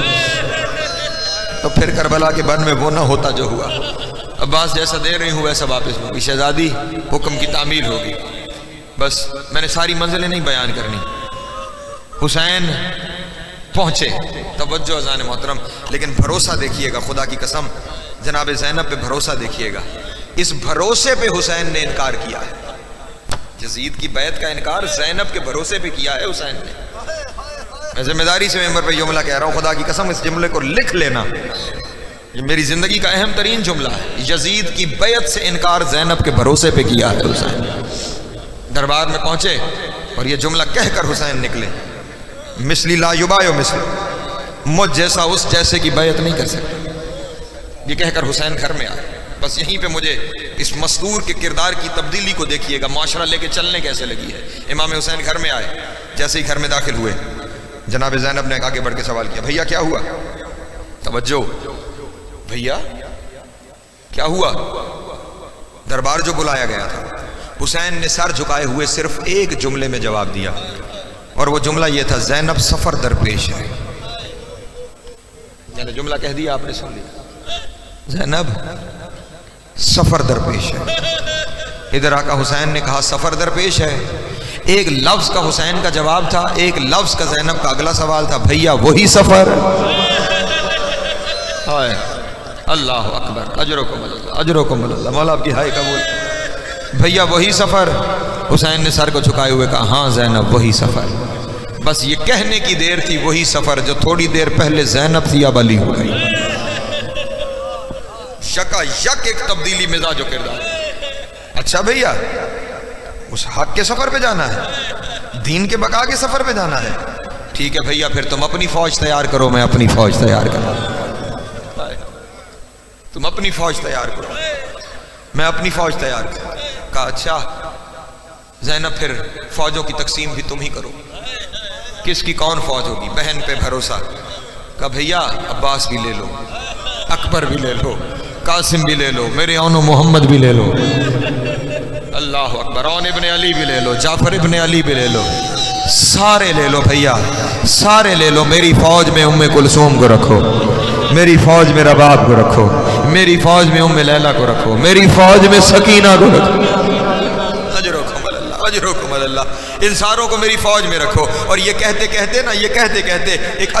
تو پھر کربلا کے بن میں وہ نہ ہوتا جو ہوا۔ عباس جیسا دے رہی ہوں ویسا واپس لوں گی، شہزادی حکم کی تعمیل ہوگی۔ بس میں نے ساری منزلیں نہیں بیان کرنی۔ حسین پہنچے، توجہ اذان محترم، لیکن بھروسہ دیکھیے گا، خدا کی قسم جناب زینب پہ بھروسہ دیکھیے گا۔ اس بھروسے پہ حسین نے انکار کیا ہے، یزید کی بیعت کا انکار زینب کے بھروسے پہ کیا ہے حسین نے۔ میں ذمہ داری سے ممبر پہ جملہ کہہ رہا ہوں، خدا کی قسم اس جملے کو لکھ لینا، یہ میری زندگی کا اہم ترین جملہ ہے۔ یزید کی بیعت سے انکار زینب کے بھروسے پہ کیا ہے حسین۔ دربار میں پہنچے اور یہ جملہ کہہ کر حسین نکلے، مثلی لا یبایع مثلی، مجھ جیسا اس جیسے کی بیعت نہیں کر سکتا، یہ کہہ کر حسین گھر میں آئے۔ بس یہیں پہ مجھے اس مستور کے کردار کی تبدیلی کو دیکھیے گا، معاشرہ لے کے چلنے کیسے لگی ہے۔ امام حسین گھر میں آئے، جیسے ہی گھر میں داخل ہوئے جناب زینب نے آگے بڑھ کے سوال کیا، بھیا کیا ہوا؟ توجہ، بھیا کیا ہوا؟ دربار جو بلایا گیا تھا۔ حسین نے سر جھکائے ہوئے صرف ایک جملے میں جواب دیا، اور وہ جملہ یہ تھا، زینب سفر درپیش ہے۔ یعنی جملہ کہہ دیا، آپ نے سن لیا، زینب سفر درپیش ہے۔ ادھر آقا حسین نے کہا سفر درپیش ہے، ایک لفظ کا حسین کا جواب تھا، ایک لفظ کا زینب کا اگلا سوال تھا، بھیا وہی سفر؟ ہائے اللہ اکبر، اجرکم اللہ، اجرکم اللہ، مولا آپ کی ہائے قبول۔ بھیا وہی سفر؟ حسین نے سر کو جھکائے ہوئے کہا ہاں زینب وہی سفر۔ بس یہ کہنے کی دیر تھی، وہی سفر جو تھوڑی دیر پہلے زینب تھی اب علی ہو گئی۔ شکا یک ایک تبدیلی مزاج و کردار۔ اچھا بھیا اس حق کے سفر پہ جانا ہے، دین کے بقا کے سفر پہ جانا ہے، ٹھیک ہے بھیا پھر تم اپنی فوج تیار کرو، میں اپنی فوج تیار کروں۔ تم اپنی فوج تیار کرو، میں اپنی فوج تیار کروں۔ کہا اچھا زینب پھر فوجوں کی تقسیم بھی تم ہی کرو، کس کی کون فوج ہوگی؟ بہن پہ بھروسہ۔ کہا بھیا عباس بھی لے لو، اکبر بھی لے لو، قاسم بھی لے لو، میرے اون محمد بھی لے لو، اللہ اکبر، اون ابن علی بھی لے لو، جعفر ابن علی بھی لے لو، سارے لے لو بھیا، سارے لے لو۔ میری فوج میں ام کلثوم کو رکھو، میری فوج میں رباب کو رکھو، میری فوج میں ام لیلہ کو رکھو، میری فوج میں سکینہ کو رکھو، اجرکم اللہ، ان ساروں کو میری فوج میں رکھو۔ اور یہ کہتے کہتے نا، یہ کہتے کہتے ایک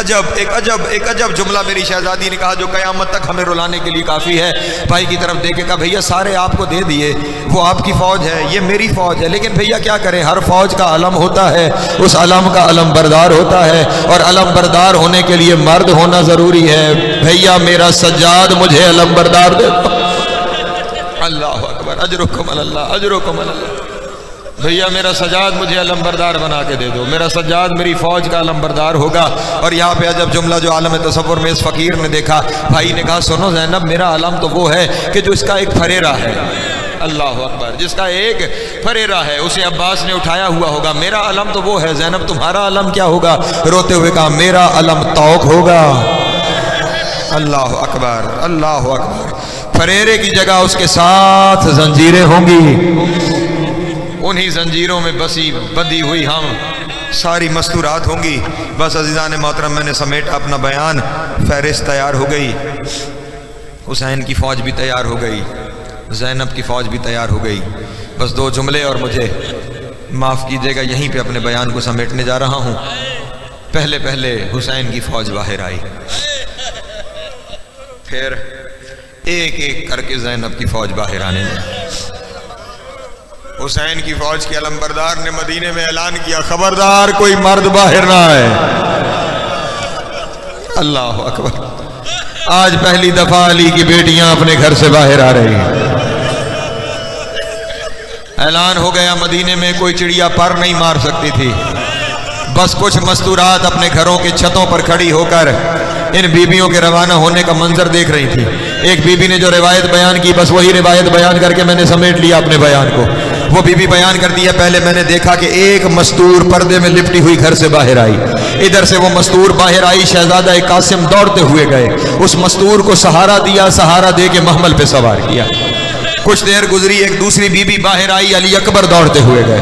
عجب جملہ میری شہزادی نے کہا جو قیامت تک ہمیں رلانے کے لیے کافی ہے۔ بھائی کی طرف دیکھ کے کہا بھیا سارے آپ کو دے دیے، وہ آپ کی فوج ہے، یہ میری فوج ہے، لیکن بھیا کیا کریں، ہر فوج کا علم ہوتا ہے، اس علم کا علم بردار ہوتا ہے، اور علم بردار ہونے کے لیے مرد ہونا ضروری ہے۔ بھیا میرا سجاد مجھے علم بردار دے دو۔ اللہ اکبر، اجرکم اللہ، اجرکم اللہ۔ بھیا میرا سجاد مجھے علم بردار بنا کے دے دو، میرا سجاد میری فوج کا علم بردار ہوگا۔ اور یہاں پہ عجب جملہ جو عالم تصور میں اس فقیر نے دیکھا، بھائی نے کہا سنو زینب میرا علم تو وہ ہے کہ جو اس کا ایک پھریرا ہے، اللہ اکبر، جس کا ایک پھریرا ہے، اسے عباس نے اٹھایا ہوا ہوگا، میرا علم تو وہ ہے۔ زینب تمہارا علم کیا ہوگا؟ روتے ہوئے کہا میرا علم توق ہوگا۔ اللہ اکبر، اللہ اکبر، پھریرے کی جگہ اس کے ساتھ زنجیریں ہوں گی، انہی زنجیروں میں بندھی ہوئی ہم ساری مستورات ہوں گی۔ بس عزیزان محترم میں نے سمیٹا اپنا بیان، فہرست تیار ہو گئی، حسین کی فوج بھی تیار ہو گئی، زینب کی فوج بھی تیار ہو گئی۔ بس دو جملے اور مجھے معاف کیجیے گا، یہیں پہ اپنے بیان کو سمیٹنے جا رہا ہوں۔ پہلے حسین کی فوج باہر آئی، پھر ایک ایک کر کے زینب کی فوج باہر آنے لگی۔ حسین کی فوج کے علمبردار نے مدینے میں اعلان کیا خبردار کوئی مرد باہر نہ آئے۔ اللہ اکبر، آج پہلی دفعہ علی کی بیٹیاں اپنے گھر سے باہر آ رہی ہیں۔ اعلان ہو گیا مدینے میں کوئی چڑیا پر نہیں مار سکتی تھی، بس کچھ مستورات اپنے گھروں کے چھتوں پر کھڑی ہو کر ان بیبیوں کے روانہ ہونے کا منظر دیکھ رہی تھی۔ ایک بیوی نے جو روایت بیان کی بس وہی روایت بیان کر کے میں نے سمیٹ لیا اپنے بیان کو۔ وہ بیوی بیان کرتی ہے پہلے میں نے دیکھا کہ ایک مستور پردے میں لپٹی ہوئی گھر سے باہر آئی، ادھر سے وہ مستور باہر آئی، شہزادہ قاسم دوڑتے ہوئے گئے، اس مستور کو سہارا دیا، سہارا دے کے محمل پہ سوار کیا۔ کچھ دیر گزری، ایک دوسری بیوی باہر آئی، علی اکبر دوڑتے ہوئے گئے،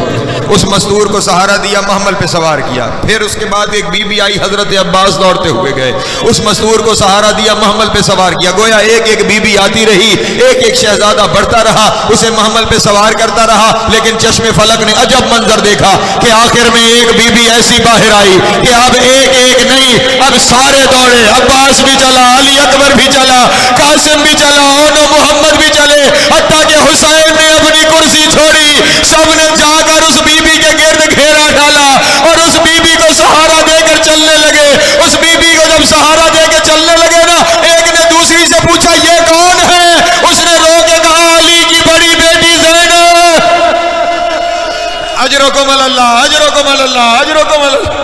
اس مستور کو سہارا دیا، محمل پہ سوار کیا۔ پھر اس کے بعد ایک بیوی آئی، حضرت عباس دوڑتے ہوئے گئے، اس مستور کو سہارا دیا، محمل پہ سوار کیا۔ گویا ایک ایک بیوی آتی رہی، ایک ایک شہزادہ بڑھتا رہا، اسے محمل پہ سوار کرتا رہا، لیکن چشم فلک نے عجب منظر دیکھا کہ آخر میں ایک بیوی ایسی باہر آئی کہ اب ایک ایک نہیں، اب سارے دوڑے، عباس بھی چلا، علی اکبر بھی چلا، قاسم بھی چلا، اونو محمد بھی چلے، حتیٰ کہ حسین نے اپنی کرسی چھوڑی، سب نے جا کر اس بیوی کے گرد گھیرا ڈالا اور اس بیوی کو سہارا دے کر چلنے لگے۔ اس بیوی کو جب سہارا دے کے چلنے لگے نا، ایک نے دوسری سے پوچھا یہ کون ہے؟ اس نے رو کے کہا علی کی بڑی بیٹی زینب۔ اجرکم اللہ، اجرکم اللہ، اجرکم اللہ،